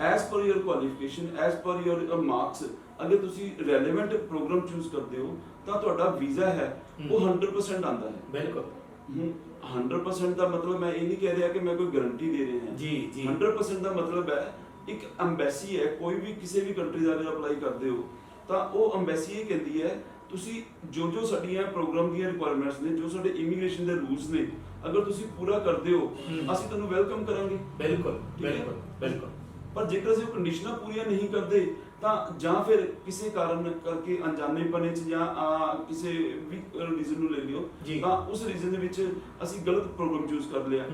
as per your qualification, as per your marks, ਅਗਰ ਤੁਸੀਂ ਰੈਲੇਵੈਂਟ ਪ੍ਰੋਗਰਾਮ ਚੂਜ਼ ਕਰਦੇ ਹੋ ਤਾਂ ਤੁਹਾਡਾ ਵੀਜ਼ਾ ਹੈ ਉਹ 100% ਆਉਂਦਾ ਹੈ। ਬਿਲਕੁਲ। 100% ਦਾ ਮਤਲਬ ਮੈਂ ਇਹ ਨਹੀਂ ਕਹਿ ਰਿਹਾ ਕਿ ਮੈਂ ਕੋਈ ਗਾਰੰਟੀ ਦੇ ਰਿਹਾ ਹਾਂ। ਜੀ ਜੀ। 100% ਦਾ ਮਤਲਬ ਹੈ ਇੱਕ ਐਮਬੈਸੀ ਹੈ, ਕੋਈ ਵੀ ਕਿਸੇ ਵੀ ਕੰਟਰੀ ਦਾ ਅਪਲਾਈ ਕਰਦੇ ਹੋ ਤਾਂ ਉਹ ਐਮਬੈਸੀ ਇਹ ਕਹਿੰਦੀ ਹੈ ਤੁਸੀਂ ਜੋ ਸਾਡੀਆਂ ਪ੍ਰੋਗਰਾਮ ਦੀਆਂ ਰਿਕੁਆਇਰਮੈਂਟਸ ਨੇ, ਜੋ ਸਾਡੇ ਇਮੀਗ੍ਰੇਸ਼ਨ ਦੇ ਰੂਲਸ ਨੇ, ਅਗਰ ਤੁਸੀਂ ਪੂਰਾ ਕਰਦੇ ਹੋ ਅਸੀਂ ਤੁਹਾਨੂੰ ਵੈਲਕਮ ਕਰਾਂਗੇ। ਬਿਲਕੁਲ ਬਿਲਕੁਲ ਬਿਲਕੁਲ। ਪਰ ਜੇਕਰ ਅਸੀਂ ਉਹ ਕੰਡੀਸ਼ਨਾਂ ਪੂਰੀਆਂ ਨਹੀਂ ਕਰਦੇ ਤਾਂ ਜਾਂ ਫਿਰ ਕਿਸੇ ਕਾਰਨ ਕਰਕੇ ਅਣਜਾਣੇਪਣੇ 'ਚ ਜਾਂ ਕਿਸੇ ਵੀ ਰੀਜ਼ਨ ਨੂੰ ਲੈ ਲਿਓ ਤਾਂ ਉਸ ਰੀਜ਼ਨ ਦੇ ਵਿੱਚ ਅਸੀਂ ਗਲਤ ਪ੍ਰੋਗਰਾਮ ਚੂਜ਼ ਕਰ ਲਿਆ,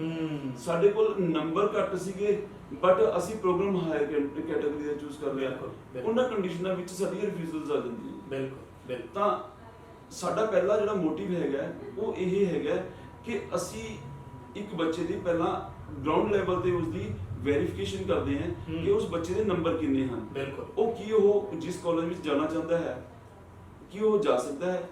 ਸਾਡੇ ਕੋਲ ਨੰਬਰ ਘੱਟ ਸੀਗੇ ਬਟ ਅਸੀਂ ਪ੍ਰੋਗਰਾਮ ਹਾਇਰ ਕੈਟਾਗਰੀ ਦਾ ਚੂਜ਼ ਕਰ ਲਿਆ, ਉਹਨਾਂ ਕੰਡੀਸ਼ਨਾਂ ਵਿੱਚ ਸਾਡੀਆਂ ਰਿਫਿਊਜ਼ਲਸ ਆ ਜਾਂਦੀਆਂ। ਬਿਲਕੁਲ। ਤਾਂ ਸਾਡਾ ਪਹਿਲਾ ਜਿਹੜਾ ਮੋਟਿਵ ਹੈਗਾ ਉਹ ਇਹ ਹੈਗਾ ਕਿ ਅਸੀਂ ਇੱਕ ਬੱਚੇ ਦੀ ਪਹਿਲਾਂ ਗਰਾਊਂਡ ਲੈਵਲ ਤੇ ਉਸਦੀ ਵੈਰੀਫਿਕੇਸ਼ਨ ਕਰਦੇ ਹਾਂ ਕਿ ਉਸ ਬੱਚੇ ਦੇ ਨੰਬਰ ਕਿੰਨੇ ਹਨ, ਉਹ ਕੀ ਉਹ ਜਿਸ ਕਾਲਜ ਵਿੱਚ ਜਾਣਾ ਚਾਹੁੰਦਾ ਹੈ ਕੀ ਉਹ ਜਾ ਸਕਦਾ ਹੈ।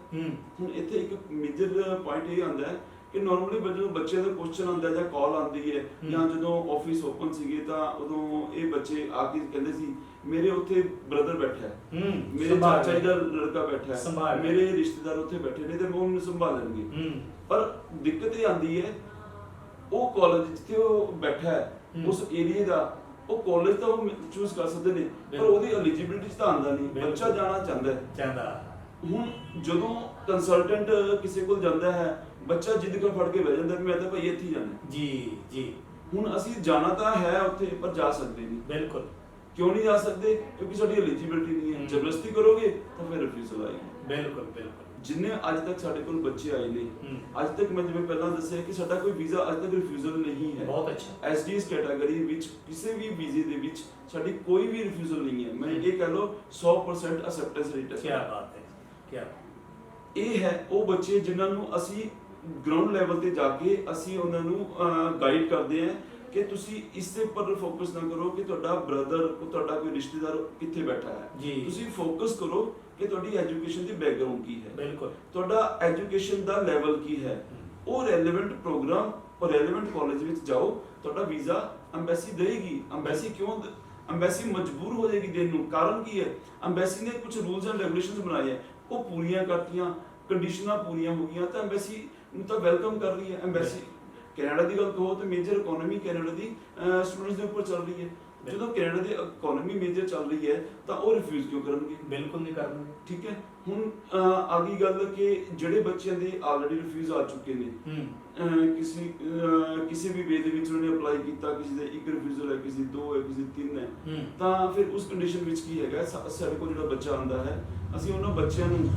ਹੁਣ ਇੱਥੇ ਇੱਕ ਮੇਜਰ ਪੁਆਇੰਟ ਇਹ ਆਉਂਦਾ ਹੈ ਕਿ ਨਾਰਮਲੀ ਜਦੋਂ ਬੱਚੇ ਦਾ ਕੁਐਸਚਨ ਆਉਂਦਾ ਜਾਂ ਕਾਲ ਆਉਂਦੀ ਹੈ ਜਾਂ ਜਦੋਂ ਆਫਿਸ ਓਪਨ ਸੀਗੇ ਤਾਂ ਉਦੋਂ ਇਹ ਬੱਚੇ ਆ ਕੇ ਕਹਿੰਦੇ ਸੀ ਮੇਰੇ ਉੱਥੇ ਬ੍ਰਦਰ ਬੈਠਾ ਹੈ, ਮੇਰੇ ਚਾਚਾ ਜੀ ਦਾ ਲੜਕਾ ਬੈਠਾ ਹੈ, ਮੇਰੇ ਰਿਸ਼ਤੇਦਾਰ ਉੱਥੇ ਬੈਠੇ ਨੇ ਤੇ ਉਹ ਮੈਨੂੰ ਸੰਭਾਲਣਗੇ। ਪਰ ਦਿੱਕਤ ਇਹ ਆਉਂਦੀ ਹੈ ਉਹ ਕਾਲਜ ਜਿੱਥੇ ਉਹ ਬੈਠਾ ਹੈ ਉਸ ਏਰੀਆ ਦਾ ਉਹ ਕਾਲਜ ਤਾਂ ਉਹ ਚੂਜ਼ ਕਰ ਸਕਦੇ ਨੇ ਪਰ ਉਹਦੀ ਐਲੀਜੀਬਿਲਟੀ 'ਚ ਤਾਂ ਆਉਂਦਾ ਨਹੀਂ, ਬੱਚਾ ਜਾਣਾ ਚਾਹੁੰਦਾ। ਹੁਣ ਜਦੋਂ ਕੰਸਲਟੈਂਟ ਕਿਸੇ ਕੋਲ ਜਾਂਦਾ ਹੈ ਬੱਚਾ ਜਿੱਦ ਕਰ ਫੜ ਕੇ ਬਹਿ ਜਾਂਦਾ ਵੀ ਮੈਂ ਤਾਂ ਭਾਈ ਇੱਥੇ ਜਾਣਾ। ਜੀ। ਹੁਣ ਅਸੀਂ ਜਾਣਾ ਤਾਂ ਹੈ ਉੱਥੇ ਪਰ ਜਾ ਸਕਦੇ ਨਹੀਂ। ਬਿਲਕੁਲ। ਕਿਉਂ ਨਹੀਂ ਜਾ ਸਕਦੇ? ਕਿਉਂਕਿ ਸਾਡੀ ਐਲੀਜੀਬਿਲਟੀ ਨਹੀਂ ਹੈ। ਜ਼ਬਰਦਸਤੀ ਕਰੋਗੇ ਤਾਂ ਫਿਰ ਰਿਫਿਊਜ਼ਲ ਆਏਗੀ। ਬਿਲਕੁਲ। ਜਿੰਨੇ ਅੱਜ ਤੱਕ ਸਾਡੇ ਕੋਲ ਬੱਚੇ ਆਏ ਨੇ, ਅੱਜ ਤੱਕ ਮੈਂ ਜਿਵੇਂ ਪਹਿਲਾਂ ਦੱਸਿਆ ਕਿ ਸਾਡਾ ਕੋਈ ਵੀਜ਼ਾ ਅੱਜ ਤੱਕ ਰਿਫਿਊਜ਼ਲ ਨਹੀਂ ਹੈ। ਬਹੁਤ ਅੱਛਾ। ਐਸਡੀਐਸ ਕੈਟਾਗਰੀ ਵਿੱਚ ਕਿਸੇ ਵੀ ਵੀਜ਼ੇ ਦੇ ਵਿੱਚ ਸਾਡੀ ਕੋਈ ਵੀ ਰਿਫਿਊਜ਼ਲ ਨਹੀਂ ਹੈ। ਮੈਂ ਇਹ ਕਹਿ ਲਓ 100% ਅਸੈਪਟੈਂਸ ਰੇਟ ਹੈ। ਕੀ ਬਾਤ ਹੈ, ਕੀ ਇਹ ਹੈ ਉਹ ਬੱਚੇ ਜਿਨ੍ਹਾਂ ਨੂੰ ਅਸੀਂ ਗਰਾਊਂਡ ਲੈਵਲ ਤੇ ਜਾ ਕੇ ਅਸੀਂ ਉਹਨਾਂ ਨੂੰ ਗਾਈਡ ਕਰਦੇ ਹਾਂ ਕਿ ਤੁਸੀਂ ਇਸ ਦੇ ਉੱਪਰ ਫੋਕਸ ਨਾ ਕਰੋ ਕਿ ਤੁਹਾਡਾ ਬ੍ਰਦਰ, ਤੁਹਾਡਾ ਕੋਈ ਰਿਸ਼ਤੇਦਾਰ ਕਿੱਥੇ ਬੈਠਾ ਹੈ, ਤੁਸੀਂ ਫੋਕਸ ਕਰੋ ਕਿ ਤੁਹਾਡੀ ਐਜੂਕੇਸ਼ਨ ਦੀ ਬੈਕਗ੍ਰਾਉਂਡ ਕੀ ਹੈ, ਤੁਹਾਡਾ ਐਜੂਕੇਸ਼ਨ ਦਾ ਲੈਵਲ ਕੀ ਹੈ, ਉਹ ਰੈਲੇਵੈਂਟ ਪ੍ਰੋਗਰਾਮ ਔਰ ਰੈਲੇਵੈਂਟ ਕਾਲਜ ਵਿੱਚ ਜਾਓ, ਤੁਹਾਡਾ ਵੀਜ਼ਾ ਅੰਬੈਸੀ ਦੇਗੀ। ਅੰਬੈਸੀ ਕਿਉਂ ਅੰਬੈਸੀ ਮਜਬੂਰ ਹੋ ਜਾਏਗੀ ਦੇਣ ਨੂੰ? ਕਾਰਨ ਕੀ ਹੈ? ਅੰਬੈਸੀ ਨੇ ਕੁਝ ਰੂਲਸ ਐਂਡ ਰੈਗੂਲੇਸ਼ਨਸ ਬਣਾਏ ਹੈ, ਉਹ ਪੂਰੀਆਂ ਕਰਤੀਆਂ, ਕੰਡੀਸ਼ਨਾਂ ਪੂਰੀਆਂ ਹੋ ਗਈਆਂ ਤਾਂ ਅੰਬੈਸੀ ਨੂੰ ਤਾਂ ਵੈਲਕਮ ਕਰ ਰਹੀ ਹੈ। ਅੰਬੈਸੀ ਕੈਨੇਡਾ ਦੀ ਗੱਲ ਕਹੋ ਤਾਂ ਮੇਜਰ ਇਕਨੋਮੀ ਕੈਨੇਡਾ ਦੀ ਸਟੂਡੈਂਟਸ ਦੇ ਉੱਪਰ ਚੱਲ ਰਹੀ ਹੈ। ਜਦੋਂ ਕੈਨੇਡਾ ਦੀ ਇਕਨੋਮੀ ਮੇਜਰ ਚੱਲ ਰਹੀ ਹੈ ਤਾਂ ਉਹ ਰਿਫਿਊਜ਼ ਕਿਉਂ ਕਰਨਗੇ? ਬਿਲਕੁਲ ਨਹੀਂ ਕਰਨਗੇ। ਠੀਕ ਹੈ, ਹੁਣ ਆ ਗਈ ਗੱਲ ਕਿ ਜਿਹੜੇ ਬੱਚਿਆਂ ਦੇ ਆਲਰੇਡੀ ਰਿਫਿਊਜ਼ ਆ ਚੁੱਕੇ ਨੇ, ਕਿਸੇ ਵੀ ਵੇ ਦੇ ਵਿੱਚ ਉਹਨੇ ਅਪਲਾਈ ਕੀਤਾ, ਕਿਸੇ ਦੇ ਇੱਕ ਰਿਫਿਊਜ਼ਲ ਹੈ, ਕਿਸੇ ਦੀ 2 ਹੈ, ਕਿਸੇ ਦੀ 3 ਹੈ, ਤਾਂ ਫਿਰ ਉਸ ਕੰਡੀਸ਼ਨ ਵਿੱਚ ਕੀ ਹੈਗਾ, ਸਾਡੇ ਕੋਲ ਜਿਹੜਾ ਬੱਚਾ ਆਉਂਦਾ ਹੈ, ਅਸੀਂ ਉਹਨਾਂ ਬੱਚਿਆਂ ਨੂੰ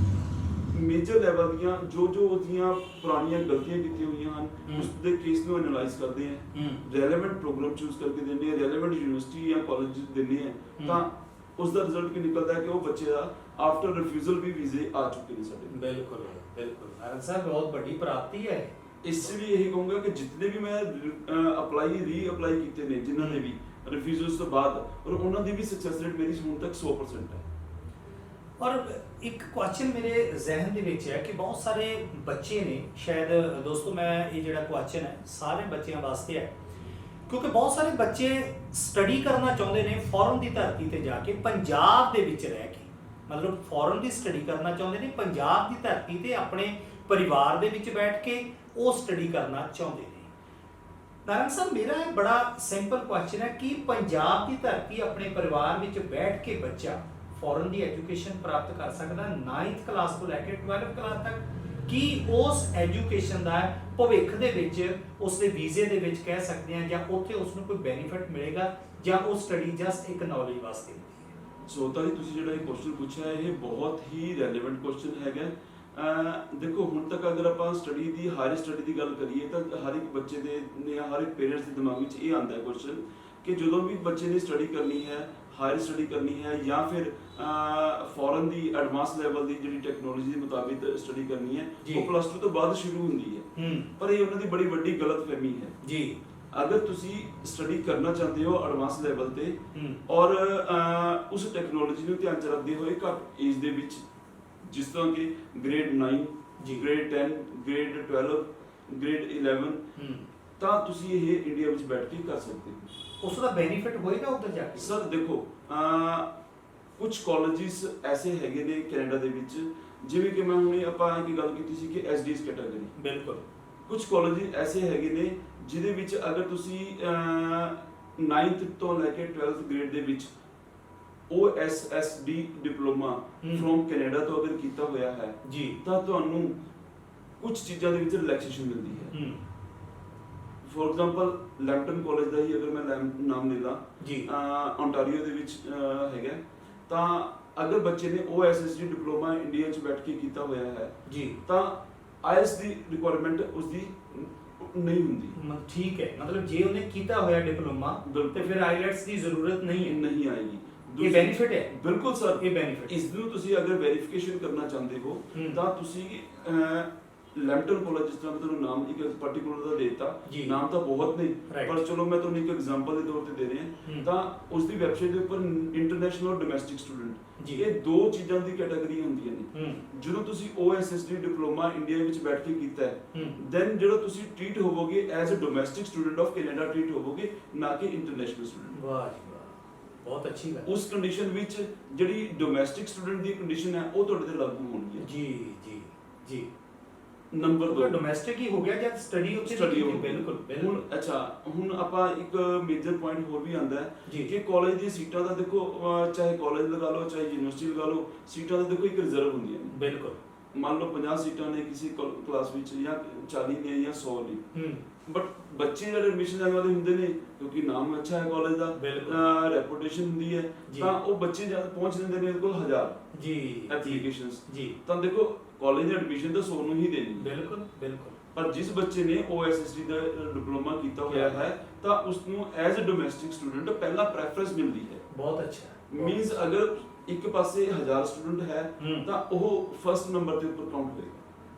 ਮੇਜਰ ਲੈਵਲ ਦੀਆਂ ਜੋ ਉਹਦੀਆਂ ਪੁਰਾਣੀਆਂ ਗਲਤੀਆਂ ਕੀਤੀਆਂ ਹੋਈਆਂ ਹਨ ਉਸ ਦੇ ਕੇਸ ਨੂੰ ਐਨਾਲਾਈਜ਼ ਕਰਦੇ ਹਾਂ, ਰੈਲੇਵੈਂਟ ਪ੍ਰੋਗਰਾਮ ਚੂਜ਼ ਕਰਕੇ ਦਿੰਦੇ ਹਾਂ, ਰੈਲੇਵੈਂਟ ਯੂਨੀਵਰਸਿਟੀ ਜਾਂ ਕਾਲਜ ਦਿੰਦੇ ਹਾਂ, ਤਾਂ ਉਸ ਦਾ ਰਿਜ਼ਲਟ ਕੀ ਨਿਕਲਦਾ ਹੈ ਕਿ ਉਹ ਬੱਚੇ ਦਾ ਆਫਟਰ ਰਿਫਿਊਜ਼ਲ ਵੀ ਵੀਜ਼ੇ ਆ ਚੁੱਕੇ ਨੇ ਸਾਡੇ। ਬਿਲਕੁਲ ਬਿਲਕੁਲ ਨਾਰਾਇਣ ਸਾਹਿਬ, ਬਹੁਤ ਵੱਡੀ ਪ੍ਰਾਪਤੀ ਹੈ। ਇਸ ਲਈ ਇਹੀ ਕਹੂੰਗਾ ਕਿ ਜਿਤਨੇ ਵੀ ਮੈਂ ਰੀ ਅਪਲਾਈ ਕੀਤੇ ਨੇ, ਜਿਨ੍ਹਾਂ ਦੇ ਵੀ ਰਿਫਿਊਜ਼ਲਸ ਤੋਂ ਬਾਅਦ, ਔਰ ਉਹਨਾਂ ਦੀ ਵੀ ਸਕਸੈਸ ਰੇਟ ਮੇਰੀ ਹੁਣ ਤੱਕ 100% ਹੈ। ਔਰ ਇੱਕ ਕੁਐਸਚਨ ਮੇਰੇ ਜ਼ਿਹਨ ਦੇ ਵਿੱਚ ਹੈ ਕਿ ਬਹੁਤ ਸਾਰੇ ਬੱਚੇ ਨੇ, ਸ਼ਾਇਦ ਦੋਸਤੋ ਮੈਂ ਇਹ ਜਿਹੜਾ ਕੁਐਸਚਨ ਹੈ ਸਾਰੇ ਬੱਚਿਆਂ ਵਾਸਤੇ ਹੈ, ਕਿਉਂਕਿ ਬਹੁਤ ਸਾਰੇ ਬੱਚੇ ਸਟੱਡੀ ਕਰਨਾ ਚਾਹੁੰਦੇ ਨੇ ਫੋਰਨ ਦੀ ਧਰਤੀ ਤੇ ਜਾ ਕੇ, ਪੰਜਾਬ ਦੇ ਵਿੱਚ ਰਹਿ ਕੇ, ਮਤਲਬ ਫੋਰਨ ਦੀ ਸਟੱਡੀ ਕਰਨਾ ਚਾਹੁੰਦੇ ਨੇ ਪੰਜਾਬ ਦੀ ਧਰਤੀ ਤੇ ਆਪਣੇ ਪਰਿਵਾਰ ਦੇ ਵਿੱਚ ਬੈਠ ਕੇ ਉਹ ਸਟੱਡੀ ਕਰਨਾ ਚਾਹੁੰਦੇ ਨੇ। ਨਾਰਾਇਣ ਸਾਹਿਬ, ਮੇਰਾ ਇਹ ਬੜਾ ਸਿੰਪਲ ਕੁਐਸਚਨ ਹੈ ਕਿ ਪੰਜਾਬ ਦੀ ਧਰਤੀ ਆਪਣੇ ਪਰਿਵਾਰ ਵਿੱਚ ਬੈਠ ਕੇ ਬੱਚਾ ਫੋਰਨ ਦੀ ਐਜੂਕੇਸ਼ਨ ਪ੍ਰਾਪਤ ਕਰ ਸਕਦਾ 9th ਕਲਾਸ ਤੋਂ ਲੈ ਕੇ 12th ਕਲਾਸ ਤੱਕ? ਕੀ ਉਸ ਐਜੂਕੇਸ਼ਨ ਦਾ ਭਵਿੱਖ ਦੇ ਵਿੱਚ ਉਸ ਦੇ ਵੀਜ਼ੇ ਦੇ ਵਿੱਚ ਕਹਿ ਸਕਦੇ ਹਾਂ, ਜਾਂ ਉੱਥੇ ਉਸ ਨੂੰ ਕੋਈ ਬੈਨੀਫਿਟ ਮਿਲੇਗਾ, ਜਾਂ ਉਹ ਸਟੱਡੀ ਜਸਟ ਇੱਕ ਨੌਲੇਜ ਵਾਸਤੇ? ਸੋਤਾ ਜੀ, ਤੁਸੀਂ ਜਿਹੜਾ ਇਹ ਕੁਐਸਚਨ ਪੁੱਛਿਆ ਇਹ ਬਹੁਤ ਹੀ ਰੈਲੇਵੈਂਟ ਕੁਐਸਚਨ ਹੈਗਾ। ਦੇਖੋ, ਹੁਣ ਤੱਕ ਅਗਰ ਆਪਾਂ ਸਟੱਡੀ ਦੀ, ਹਾਇਰ ਸਟੱਡੀ ਦੀ ਗੱਲ ਕਰੀਏ ਤਾਂ ਹਰ ਇੱਕ ਬੱਚੇ ਦੇ ਜਾਂ ਹਰ ਇੱਕ ਪੇਰੈਂਟਸ ਦੇ ਦਿਮਾਗ ਵਿੱਚ ਇਹ ਆਉਂਦਾ ਹੈ ਕੁਐਸਚਨ ਕਿ ਜਦੋਂ ਵੀ ਬੱਚੇ ਨੇ ਸਟੱਡੀ ਕਰਨੀ ਹੈ, ਹਾਇਰ ਸਟੱਡੀ ਕਰਨੀ ਹੈ, ਜਾਂ ਫਿਰ ਫੋਰਨ ਦੀ ਐਡਵਾਂਸ ਲੈਵਲ ਦੀ ਜਿਹੜੀ ਟੈਕਨੋਲੋਜੀ ਦੇ ਮੁਤਾਬਿਕ ਸਟੱਡੀ ਕਰਨੀ ਹੈ, ਉਹ +2 ਤੋਂ ਬਾਅਦ ਸ਼ੁਰੂ ਹੁੰਦੀ ਹੈ। ਪਰ ਇਹ ਉਹਨਾਂ ਦੀ ਬੜੀ ਵੱਡੀ ਗਲਤਫਹਿਮੀ ਹੈ ਜੀ। ਅਗਰ ਤੁਸੀਂ ਸਟੱਡੀ ਕਰਨਾ ਚਾਹੁੰਦੇ ਹੋ ਐਡਵਾਂਸ ਲੈਵਲ ਤੇ, ਔਰ ਉਸ ਟੈਕਨੋਲੋਜੀ ਨੂੰ ਧਿਆਨ ਚ ਰੱਖਦੇ ਹੋਏ ਘੱਟ ਏਜ ਦੇ ਵਿੱਚ, ਜਿਸ ਤਰ੍ਹਾਂ ਕਿ ਗ੍ਰੇਡ 9, ਗ੍ਰੇਡ 10, ਗ੍ਰੇਡ 12, ਗ੍ਰੇਡ 11, ਤਾਂ ਤੁਸੀਂ ਇਹ ਇੰਡੀਆ ਵਿੱਚ ਬੈਠ ਕੇ ਕਰ ਸਕਦੇ ਹੋ। ਉਸ ਦਾ ਬੈਨੀਫਿਟ ਹੋਏਗਾ ਉੱਧਰ ਜਾ ਕੇ? ਸਰ ਦੇਖੋ, ਕੁਝ ਕਾਲਜਿਸ ਐਸੇ ਹੈਗੇ ਨੇ ਕੈਨੇਡਾ ਦੇ ਵਿੱਚ, ਜਿਵੇਂ ਕਿ ਮੈਂ ਹੁਣੇ ਆਪਾਂ ਇੱਕ ਗੱਲ ਕੀਤੀ ਸੀ ਕਿ ਐਸਡੀਐਸ ਕੈਟਾਗਰੀ, ਬਿਲਕੁਲ ਕੁਝ ਕਾਲਜ ਐਸੇ ਹੈਗੇ ਨੇ ਜਿਹਦੇ ਵਿੱਚ ਅਗਰ ਤੁਸੀਂ 9th ਤੋਂ ਲੈ ਕੇ 12th ਗ੍ਰੇਡ ਦੇ ਵਿੱਚ OSSD ਡਿਪਲੋਮਾ ਫਰੋਮ ਕੈਨੇਡਾ ਤੋਂ ਅਗਰ ਕੀਤਾ ਹੋਇਆ ਹੈ ਜੀ, ਤਾਂ ਤੁਹਾਨੂੰ ਕੁਝ ਚੀਜ਼ਾਂ ਦੇ ਵਿੱਚ ਰਿਲੈਕਸੇਸ਼ਨ ਮਿਲਦੀ ਹੈ। ਫੋਰ ਐਗਜ਼ਾਮਪਲ ਲੈਂਪਟਨ ਕਾਲਜ ਦਾ ਹੀ ਅਗਰ ਮੈਂ ਨਾਮ ਲੈ ਲਾਂ ਜੀ, ontario ਦੇ ਵਿੱਚ ਹੈਗਾ, ਤਾਂ ਅਗਰ ਬੱਚੇ ਨੇ OSSD ਡਿਪਲੋਮਾ ਇੰਡੀਆ 'ਚ ਬੈਠ ਕੇ ਕੀਤਾ ਹੋਇਆ ਹੈ ਜੀ, ਤਾਂ IELTS ਦੀ ਰਿਕੁਆਇਰਮੈਂਟ ਉਸਦੀ ਨਹੀਂ ਹੁੰਦੀ। ਠੀਕ ਹੈ, ਮਤਲਬ ਜੇ ਉਹਨੇ ਕੀਤਾ ਹੋਇਆ ਡਿਪਲੋਮਾ ਤੇ ਫਿਰ IELTS ਦੀ ਜ਼ਰੂਰਤ ਨਹੀਂ ਆਏਗੀ। ਇਹ ਬੈਨੀਫਿਟ ਹੈ? ਬਿਲਕੁਲ ਸਰ, ਇਹ ਬੈਨੀਫਿਟ। ਇਸ ਨੂੰ ਤੁਸੀਂ ਅਗਰ ਵੈਰੀਫਿਕੇਸ਼ਨ ਕਰਨਾ ਚਾਹੁੰਦੇ ਹੋ ਤਾਂ ਤੁਸੀਂ ਲੈਂਪਟਨ ਕਾਲਜ, ਜਿਸ ਤਰ੍ਹਾਂ ਮੈਂ ਤੁਹਾਨੂੰ ਨਾਮ ਇੱਕ ਪਾਰਟਿਕੂਲਰ ਦਾ ਦੇਤਾ, ਨਾਮ ਤਾਂ ਬਹੁਤ ਨੇ ਪਰ ਚਲੋ ਮੈਂ ਤੁਹਾਨੂੰ ਇੱਕ ਐਗਜ਼ਾਮਪਲ ਦੇ ਤੌਰ ਤੇ ਦੇ ਰਿਹਾ, ਤਾਂ ਉਸ ਦੀ ਵੈਬਸਾਈਟ ਦੇ ਉੱਪਰ ਇੰਟਰਨੈਸ਼ਨਲ ਔਰ ਡੋਮੈਸਟਿਕ ਸਟੂਡੈਂਟ, ਇਹ ਦੋ ਚੀਜ਼ਾਂ ਦੀ ਕੈਟਾਗਰੀ ਹੁੰਦੀਆਂ ਨੇ। ਜਦੋਂ ਤੁਸੀਂ OSSD ਡਿਪਲੋਮਾ ਇੰਡੀਆ ਵਿੱਚ ਬੈਠ ਕੇ ਕੀਤਾ ਹੈ, ਦੈਨ ਜਿਹੜਾ ਤੁਸੀਂ ਟ੍ਰੀਟ ਹੋਵੋਗੇ as a domestic student of Canada treat ਹੋਵੋਗੇ, ਨਾ ਕਿ ਇੰਟਰਨੈਸ਼ਨਲ ਸਟੂਡੈਂਟ। ਵਾਹ ਜੀ ਵਾਹ, ਬਹੁਤ ਅੱਛੀ ਗੱਲ। ਉਸ ਕੰਡੀਸ਼ਨ ਵਿੱਚ ਜਿਹੜੀ ਡੋਮੈਸਟਿਕ ਸਟੂਡੈਂਟ ਦੀ ਕੰਡੀਸ਼ਨ ਹੈ ਉਹ ਤੁਹਾਡੇ ਤੇ ਲਾਗੂ ਹੋਣੀ ਹੈ। ਜੀ ਜੀ ਜੀ। ਨੰਬਰ 2 ਡੋਮੈਸਟਿਕ ਹੀ ਹੋ ਗਿਆ ਜਦ ਸਟੱਡੀ ਉੱਥੇ ਸਟੱਡੀ ਹੋ ਬਿਲਕੁਲ। ਹੁਣ ਅੱਛਾ, ਹੁਣ ਆਪਾਂ ਇੱਕ ਮੇਜਰ ਪੁਆਇੰਟ ਹੋਰ ਵੀ ਆਂਦਾ ਹੈ ਕਿ ਕਾਲਜ ਦੀ ਸੀਟਾਂ ਦਾ ਦੇਖੋ, ਚਾਹੇ ਕਾਲਜ ਲਗਾ ਲਓ ਚਾਹੇ ਯੂਨੀਵਰਸਿਟੀ ਲਗਾ ਲਓ, ਸੀਟਾਂ ਦਾ ਦੇਖੋ ਇੱਕ ਰਿਜ਼ਰਵ ਹੁੰਦੀਆਂ ਨੇ। ਬਿਲਕੁਲ, ਮੰਨ ਲਓ 50 ਸੀਟਾਂ ਨੇ ਕਿਸੇ ਕਲਾਸ ਵਿੱਚ, ਜਾਂ 40 ਨੇ ਜਾਂ 100 ਨੇ, ਬਟ ਬੱਚੇ ਜਿਹੜੇ ਐਡਮਿਸ਼ਨ ਲੈਣ ਵਾਲੇ ਹੁੰਦੇ ਨੇ, ਕਿਉਂਕਿ ਨਾਮ ਅੱਛਾ ਹੈ ਕਾਲਜ ਦਾ, ਰੈਪੂਟੇਸ਼ਨ ਹੁੰਦੀ ਹੈ, ਤਾਂ ਉਹ ਬੱਚੇ ਜਦ ਪਹੁੰਚ ਜਾਂਦੇ ਨੇ ਕੋਲ 1000 ਜੀ ਐਪਲੀਕੇਸ਼ਨਸ ਜੀ, ਤਾਂ ਦੇਖੋ ਕਾਲਜ ਦੀ ਐਡਮਿਸ਼ਨ ਤਾਂ 100 ਨੂੰ ਹੀ ਦੇਣੀ। ਬਿਲਕੁਲ ਬਿਲਕੁਲ। ਪਰ ਜਿਸ ਬੱਚੇ ਨੇ OSSD ਦਾ ਡਿਪਲੋਮਾ ਕੀਤਾ ਹੋਇਆ ਹੈ ਤਾਂ ਉਸ ਨੂੰ ਐਜ਼ ਅ ਡੋਮੈਸਟਿਕ ਸਟੂਡੈਂਟ ਪਹਿਲਾ ਪ੍ਰੈਫਰੈਂਸ ਮਿਲਦੀ ਹੈ। ਬਹੁਤ ਅੱਛਾ। ਮੀਨਸ ਅਗਰ ਇੱਕ ਪਾਸੇ 1000 ਸਟੂਡੈਂਟ ਹੈ ਤਾਂ ਉਹ ਫਰਸਟ ਨੰਬਰ ਦੇ ਉੱਪਰ ਕਾਊਂਟ ਹੋਏਗਾ।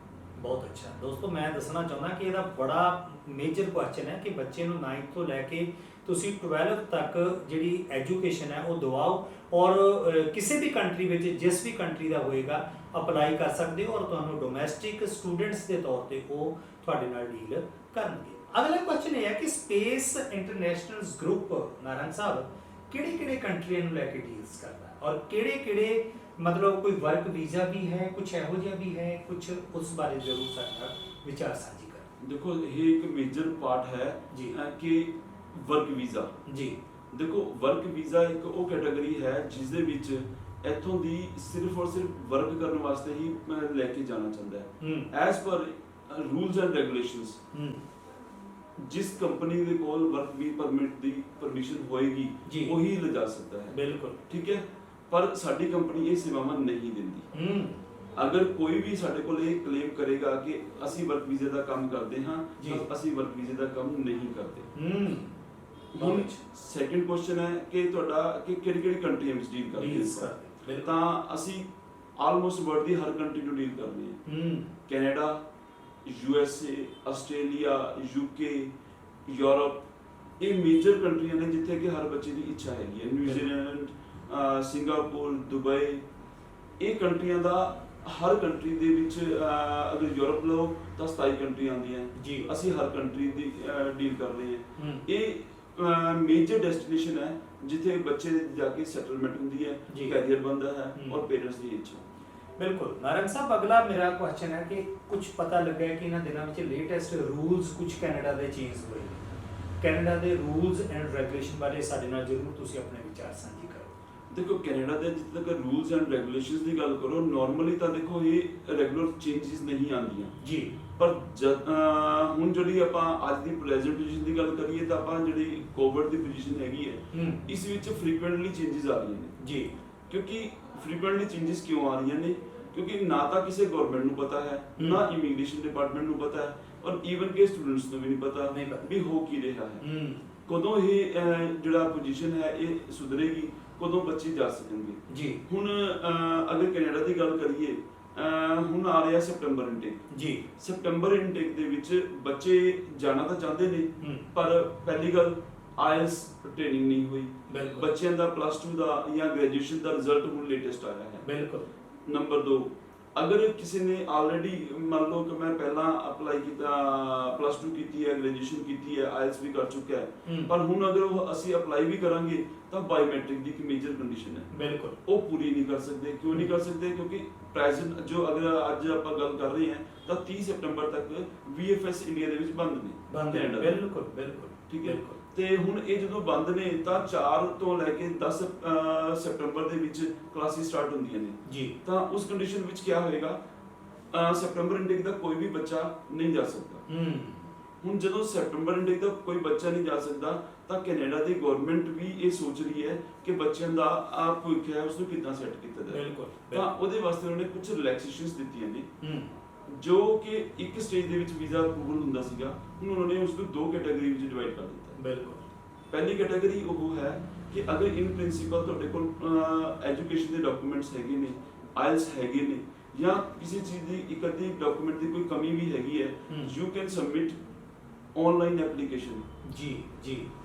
ਬਹੁਤ ਅੱਛਾ ਦੋਸਤੋ, ਮੈਂ ਦੱਸਣਾ ਚਾਹੁੰਦਾ ਕਿ ਇਹਦਾ ਬੜਾ ਮੇਜਰ ਕੁਐਸਚਨ ਹੈ ਕਿ ਬੱਚੇ ਨੂੰ 9th ਤੋਂ ਲੈ ਕੇ ਤੁਸੀਂ 12th ਤੱਕ ਜਿਹੜੀ ਐਜੂਕੇਸ਼ਨ ਹੈ ਉਹ ਦਿਵਾਓ, ਔਰ ਕਿਸੇ ਵੀ ਕੰਟਰੀ ਵਿੱਚ, ਜਿਸ ਵੀ ਕੰਟਰੀ ਦਾ ਹੋਏਗਾ, ਅਪਲਾਈ ਕਰ ਸਕਦੇ ਹੋ, ਔਰ ਤੁਹਾਨੂੰ ਡੋਮੈਸਟਿਕ ਸਟੂਡੈਂਟਸ ਦੇ ਤੌਰ ਤੇ ਉਹ ਤੁਹਾਡੇ ਨਾਲ ਡੀਲ ਕਰਨਗੇ। ਅਗਲਾ ਕੁਐਸਚਨ ਇਹ ਹੈ ਕਿ ਸਪੇਸ ਇੰਟਰਨੈਸ਼ਨਲਸ ਗਰੁੱਪ ਨਾਰਾਇਣ ਸਾਹਿਬ ਕਿਹੜੇ ਕੰਟਰੀਆਂ ਨੂੰ ਲੈ ਕੇ ਡੀਲਸ ਕਰਦਾ ਹੈ ਔਰ ਕਿਹੜੇ ਮਤਲਬ ਕੋਈ ਵਰਕ ਵੀਜ਼ਾ ਵੀ ਹੈ, ਕੁਝ ਇਹੋ ਜਿਹਾ ਵੀ ਹੈ, ਕੁਝ ਉਸ ਬਾਰੇ ਜ਼ਰੂਰ ਸਾਡਾ ਵਿਚਾਰ ਸਾਂਝੀ ਕਰੋ। ਦੇਖੋ ਇਹ ਇੱਕ ਮੇਜਰ ਪਾਰਟ ਹੈ ਜੀ ਕਿ ਵਰਕ ਵੀਜ਼ਾ। ਜੀ ਦੇਖੋ ਵਰਕ ਵੀਜ਼ਾ ਇੱਕ ਉਹ ਕੈਟਾਗਰੀ ਹੈ ਜਿਸ ਦੇ ਵਿੱਚ ਇੱਥੋਂ ਦੀ ਸਿਰਫ ਔਰ ਸਿਰਫ ਵਰਕ ਕਰਨ ਵਾਸਤੇ ਹੀ ਲੈ ਕੇ ਜਾਣਾ ਚਾਹੁੰਦਾ ਹੈ as per rules and regulations. ਜਿਸ ਕੰਪਨੀ ਦੇ ਕੋਲ ਵਰਕ ਵੀ ਪਰਮਿਟ ਦੀ ਪਰਮਿਸ਼ਨ ਹੋਏਗੀ ਉਹੀ ਲਿਜਾ ਸਕਦਾ ਹੈ। ਬਿਲਕੁਲ ਠੀਕ ਹੈ, ਪਰ ਸਾਡੀ ਕੰਪਨੀ ਇਹ ਸੇਵਾਵਾਂ ਨਹੀਂ ਦਿੰਦੀ। ਅਗਰ ਕੋਈ ਵੀ ਸਾਡੇ ਕੋਲ ਇਹ ਕਲੇਮ ਕਰੇਗਾ ਕਿ ਅਸੀਂ ਵਰਕ ਵੀਜ਼ੇ ਦਾ ਕੰਮ ਕਰਦੇ ਹਾਂ ਤਾਂ ਅਸੀਂ ਵਰਕ ਵੀਜ਼ੇ ਦਾ ਕੰਮ ਨਹੀਂ ਕਰਦੇ। ਹੁਣ ਸੈਕੰਡ ਕੁਐਸਚਨ ਹੈ ਕਿ ਤੁਹਾਡਾ ਕਿ ਕਿਹੜੀ ਕੰਟਰੀ ਵਿੱਚ ਡੀਲ ਕਰਦੇ ਹੋ, ਤਾਂ ਅਸੀਂ ਆਲਮੋਸਟ ਵਰਲਡ ਦੀ ਹਰ ਕੰਟਰੀ ਨੂੰ ਡੀਲ ਕਰਦੇ ਹਾਂ। Canada, USA, Australia, UK, Europe, ਇਹ ਮੇਜਰ ਕੰਟਰੀਆਂ ਨੇ ਜਿੱਥੇ ਕਿ ਹਰ ਬੱਚੇ ਦੀ ਇੱਛਾ ਹੈਗੀ ਹੈ। ਨਿਊਜ਼ੀਲੈਂਡ, ਸਿੰਗਾਪੁਰ, ਦੁਬਈ, ਇਹ ਕੰਟਰੀਆਂ ਦਾ ਹਰ ਕੰਟਰੀ ਦੇ ਵਿੱਚ ਅਗਰ ਯੂਰਪ ਲਓ ਤਾਂ 27 ਕੰਟਰੀਆਂ ਆਉਂਦੀਆਂ ਜੀ। ਅਸੀਂ ਹਰ ਕੰਟਰੀ ਦੀ ਡੀਲ ਕਰ ਰਹੇ ਹਾਂ। ਇਹ ਮੇਜਰ ਡੈਸਟੀਨੇਸ਼ਨ ਹੈ ਜਿੱਥੇ ਬੱਚੇ ਜਾ ਕੇ ਸੈਟਲਮੈਂਟ ਹੁੰਦੀ ਹੈ, ਕੈਰੀਅਰ ਬਣਦਾ ਹੈ ਔਰ ਪੇਰੈਂਟਸ ਦੀ ਇੱਛਾ। ਬਿਲਕੁਲ ਨਾਰਾਇਣ ਸਾਹਿਬ, ਅਗਲਾ ਮੇਰਾ ਕੁਐਸਚਨ ਹੈ ਕਿ ਕੁਝ ਪਤਾ ਲੱਗਾ ਹੈ ਕਿ ਇਹਨਾਂ ਦਿਨਾਂ ਵਿੱਚ ਲੇਟੈਸਟ ਰੂਲਸ ਕੁਝ ਕੈਨੇਡਾ ਦੇ ਚੇਂਜ ਹੋਏ ਨੇ। ਕੈਨੇਡਾ ਦੇ ਰੂਲਸ ਐਂਡ ਰੈਗੂਲੇਸ਼ਨ ਬਾਰੇ ਸਾਡੇ ਨਾਲ ਜ਼ਰੂਰ ਤੁਸੀਂ ਆਪਣੇ ਵਿਚਾਰ ਸਾਂਝੇ ਕਰੋ। ਦੇਖੋ ਕੈਨੇਡਾ ਦੇ ਜਿੱਥੇ ਤੱਕ ਰੂਲਸ ਐਂਡ ਰੈਗੂਲੇਸ਼ਨਸ ਦੀ ਗੱਲ ਕਰੋ, ਨਾਰਮਲੀ ਤਾਂ ਦੇਖੋ ਇਹ ਰੈਗੂਲਰ ਚੇਂਜਸ ਨਹੀਂ ਆਉਂਦੀਆਂ ਜੀ। ਪਰ ਹੁਣ ਜਿਹੜੀ ਆਪਾਂ ਅੱਜ ਦੀ ਪ੍ਰੈਜ਼ੈਂਟ ਪੋਜੀਸ਼ਨ ਦੀ ਗੱਲ ਕਰੀਏ ਤਾਂ ਆਪਾਂ ਜਿਹੜੀ ਕੋਵਿਡ ਦੀ ਪੋਜੀਸ਼ਨ ਹੈਗੀ ਹੈ ਇਸ ਵਿੱਚ ਫ੍ਰੀਕੁਐਂਟਲੀ ਚੇਂਜਸ ਆ ਰਹੀਆਂ ਨੇ ਜੀ। ਕਿਉਂਕਿ ਫ੍ਰੀਕੁਐਂਟਲੀ ਚੇਂਜਸ ਕਿਉਂ ਆ ਰਹੀਆਂ ਨੇ? ਕਿਉਂਕਿ ਨਾ ਤਾਂ ਕਿਸੇ ਗਵਰਨਮੈਂਟ ਨੂੰ ਪਤਾ ਹੈ, ਨਾ ਇਮੀਗ੍ਰੇਸ਼ਨ ਡਿਪਾਰਟਮੈਂਟ ਨੂੰ ਪਤਾ ਹੈ ਔਰ ਈਵਨ ਕਿ ਸਟੂਡੈਂਟਸ ਨੂੰ ਵੀ ਨਹੀਂ ਪਤਾ ਵੀ ਹੋ ਕੀ ਰਿਹਾ ਹੈ। ਕਦੋਂ ਇਹ ਜਿਹੜਾ ਪੋਜੀਸ਼ਨ ਹੈ ਇਹ ਸੁਧਰੇਗੀ, ਕਦੋਂ ਬੱਚੇ ਜਾ ਸਕਣਗੇ ਜੀ। ਹੁਣ ਅਗਰ ਕੈਨੇਡਾ ਦੀ ਗੱਲ ਕਰੀਏ, ਹੁਣ ਆ ਰਿਹਾ ਸੈਪਟੈਂਬਰ ਇਨਟੇਕ ਜੀ। ਸੈਪਟੈਂਬਰ ਇਨਟੇਕ ਦੇ ਵਿੱਚ ਬੱਚੇ ਜਾਣਾ ਤਾਂ ਚਾਹੁੰਦੇ ਨੇ, ਪਰ ਪਹਿਲੀ ਗੱਲ ਆਇਲਸ ਟ੍ਰੇਨਿੰਗ ਨਹੀਂ ਹੋਈ। ਬੱਚਿਆਂ ਦਾ +2 ਦਾ ਜਾਂ ਗ੍ਰੈਜੂਏਸ਼ਨ ਦਾ ਰਿਜ਼ਲਟ ਹੁਣ ਲੇਟੈਸਟ ਆਇਆ ਹੈ। ਬਿਲਕੁਲ। ਨੰਬਰ 2, ਅਗਰ ਕਿਸੇ ਨੇ ਆਲਰੇਡੀ ਮੰਨ ਲਓ ਕਿ ਮੈਂ ਪਹਿਲਾਂ ਅਪਲਾਈ ਕੀਤਾ, +2 ਕੀਤੀ ਹੈ, ਗ੍ਰੈਜੂਏਸ਼ਨ ਕੀਤੀ ਹੈ, ਆਇਲਸ ਵੀ ਕਰ ਚੁੱਕਿਆ ਹੈ, ਪਰ ਹੁਣ ਅਗਰ ਅਸੀਂ ਅਪਲਾਈ ਵੀ ਕਰਾਂਗੇ ਤਾਂ ਬਾਇਓਮੈਟ੍ਰਿਕ ਦੀ ਇੱਕ ਮੇਜਰ ਕੰਡੀਸ਼ਨ ਹੈ। ਬਿਲਕੁਲ। ਉਹ ਪੂਰੀ ਨਹੀਂ ਕਰ ਸਕਦੇ। ਕਿਉਂ ਨਹੀਂ ਕਰ ਸਕਦੇ? ਕਿਉਂਕਿ ਪ੍ਰੈਜ਼ੈਂਟ ਜੋ ਅਗਰ ਅੱਜ ਆਪਾਂ ਗੱਲ ਕਰ ਰਹੇ ਹਾਂ ਤਾਂ 30 ਸੈਪਟੈਂਬਰ ਤੱਕ VFS ਇੰਡੀਆ ਦੇ ਵਿੱਚ ਬੰਦ ਨੇ। ਬਿਲਕੁਲ ਬਿਲਕੁਲ ਠੀਕ ਹੈ। ਤੇ ਹੁਣ ਇਹ ਜਦੋਂ ਬੰਦ ਨੇ ਤਾਂ 4 ਤੋਂ ਲੈ ਕੇ 10 ਸੈਪਟੈਂਬਰ ਦੇ ਵਿੱਚ ਕਲਾਸਿਸ ਸਟਾਰਟ ਹੁੰਦੀਆਂ ਨੇ ਜੀ। ਤਾਂ ਉਸ ਕੰਡੀਸ਼ਨ ਵਿੱਚ ਕੀ ਹੋਏਗਾ, ਸੈਪਟੈਂਬਰ ਇਨਟੇਕ ਦਾ ਕੋਈ ਵੀ ਬੱਚਾ ਨਹੀਂ ਜਾ ਸਕਦਾ। ਹੁਣ ਜਦੋਂ ਸੈਪਟੈਂਬਰ ਇਨਟੇਕ ਦਾ ਕੋਈ ਬੱਚਾ ਨਹੀਂ ਜਾ ਸਕਦਾ ਤਾਂ ਕੈਨੇਡਾ ਦੀ ਗਵਰਨਮੈਂਟ ਵੀ ਇਹ ਸੋਚ ਰਹੀ ਹੈ ਕਿ ਬੱਚਿਆਂ ਦਾ ਭਵਿੱਖ ਹੈ ਉਸ ਨੂੰ ਕਿੱਦਾਂ ਸੈੱਟ ਕੀਤਾ ਜਾਏ। ਤਾਂ ਉਹਦੇ ਵਾਸਤੇ ਉਹਨੇ ਕੁਝ ਰਿਲੈਕਸੇਸ਼ਨਸ ਦਿੱਤੀਆਂ ਨੇ ਜੋ ਕਿ ਇੱਕ ਸਟੇਜ ਦੇ ਵਿੱਚ ਵੀਜ਼ਾ ਅਪਰੂਵਲ ਹੁੰਦਾ ਸੀਗਾ, ਹੁਣ ਉਹਨਾਂ ਨੇ ਉਸ ਨੂੰ 2 ਕੈਟਾਗਰੀ ਵਿੱਚ ਡਿਵਾਈਡ ਕਰ ਦਿੱਤਾ। ਬਿਲਕੁਲ। ਪਹਿਲੀ ਕੈਟਾਗਰੀ ਉਹ ਹੈ ਕਿ ਅਗਰ ਇਨ ਪ੍ਰਿੰਸੀਪਲ ਤੁਹਾਡੇ ਕੋਲ ਐਜੂਕੇਸ਼ਨ ਦੇ ਡਾਕੂਮੈਂਟਸ ਹੈਗੇ ਨੇ, ਆਇਲਸ ਹੈਗੇ ਨੇ ਜਾਂ ਕਿਸੇ ਚੀਜ਼ ਦੀ ਇੱਕ ਅੱਧੀ ਡਾਕੂਮੈਂਟ ਦੀ ਕੋਈ ਕਮੀ ਵੀ ਹੈਗੀ ਹੈ, you can submit online application ਜੀ।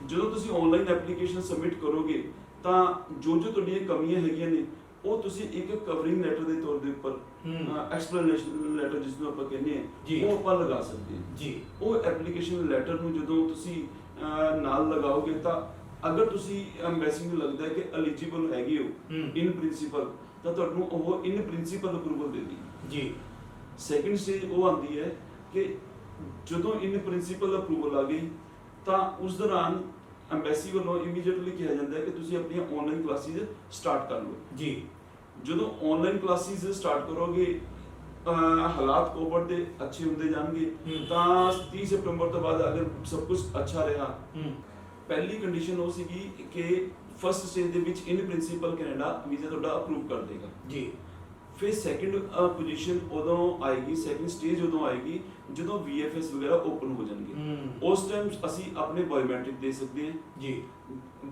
ਜਦੋਂ ਤੁਸੀਂ ਆਨਲਾਈਨ ਐਪਲੀਕੇਸ਼ਨ ਸਬਮਿਟ ਕਰੋਗੇ ਤਾਂ ਜੋ ਤੁਹਾਡੀਆਂ ਕਮੀਆਂ ਹੈਗੀਆਂ ਨੇ ਉਹ ਤੁਸੀਂ ਇੱਕ ਕਵਰਿੰਗ ਲੈਟਰ ਦੇ ਤੌਰ ਦੇ ਉੱਪਰ, ਐਕਸਪਲੇਨੇਸ਼ਨ ਲੈਟਰ ਜਿਸ ਨੂੰ ਆਪਾਂ ਕਹਿੰਦੇ ਹਾਂ, ਉਹ ਆਪਾਂ ਲਗਾ ਸਕਦੇ ਹਾਂ ਜੀ। ਉਹ ਐਪਲੀਕੇਸ਼ਨ ਲੈਟਰ ਨੂੰ ਜਦੋਂ ਤੁਸੀਂ ਨਾਲ ਲਗਾਓਗੇ ਤਾਂ ਅਗਰ ਤੁਸੀਂ ਐਮਬੈਸੀ ਨੂੰ ਲੱਗਦਾ ਹੈ ਕਿ ਐਲੀਜੀਬਲ ਹੈਗੇ ਹੋ ਇਨ ਪ੍ਰਿੰਸੀਪਲ ਤਾਂ ਤੁਹਾਨੂੰ ਉਹ ਇਨ ਪ੍ਰਿੰਸੀਪਲ ਅਪਰੂਵਲ ਦੇਗੀ ਜੀ। ਸੈਕੰਡ ਸਟੇਜ ਉਹ ਆਉਂਦੀ ਹੈ ਕਿ ਜਦੋਂ ਇਨ ਪ੍ਰਿੰਸੀਪਲ ਅਪਰੂਵਲ ਆ ਗਈ ਤਾਂ ਉਸ ਦੌਰਾਨ ਐਮਬੈਸੀ ਵੱਲੋਂ ਇਮੀਡੀਏਟਲੀ ਕਿਹਾ ਜਾਂਦਾ ਹੈ ਕਿ ਤੁਸੀਂ ਆਪਣੀਆਂ ਆਨਲਾਈਨ ਕਲਾਸਿਸ ਸਟਾਰਟ ਕਰ ਲਓ ਜੀ। ਜਦੋਂ ਆਨਲਾਈਨ ਕਲਾਸਿਸ ਸਟਾਰਟ ਕਰੋਗੇ, ਹਾਲਾਤ ਕੋਵਿਡ ਦੇ ਅੱਛੇ ਹੁੰਦੇ ਜਾਣਗੇ ਤਾਂ 30 ਸੈਪਟੈਂਬਰ ਤੋਂ ਬਾਅਦ ਅਗਰ ਸਭ ਕੁਝ ਅੱਛਾ ਰਿਹਾ, ਪਹਿਲੀ ਕੰਡੀਸ਼ਨ ਉਹ ਸੀਗੀ ਕਿ ਫਸਟ ਸਟੇਜ ਦੇ ਵਿੱਚ ਇਨ ਪ੍ਰਿੰਸੀਪਲ ਕੈਨੇਡਾ ਵੀਜ਼ਾ ਤੁਹਾਡਾ ਅਪਰੂਵ ਕਰ ਦੇਗਾ ਜੀ। ਫਿਰ ਸੈਕੰਡ ਪੋਜੀਸ਼ਨ ਉਦੋਂ ਆਏਗੀ, ਸੈਕੰਡ ਸਟੇਜ ਉਦੋਂ ਆਏਗੀ ਜਦੋਂ VFS ਵਗੈਰਾ ਓਪਨ ਹੋ ਜਾਣਗੇ। ਉਸ ਟਾਈਮ ਅਸੀਂ ਆਪਣੇ ਬਾਇਓਮੈਟ੍ਰਿਕ ਦੇ ਸਕਦੇ ਹਾਂ ਜੀ।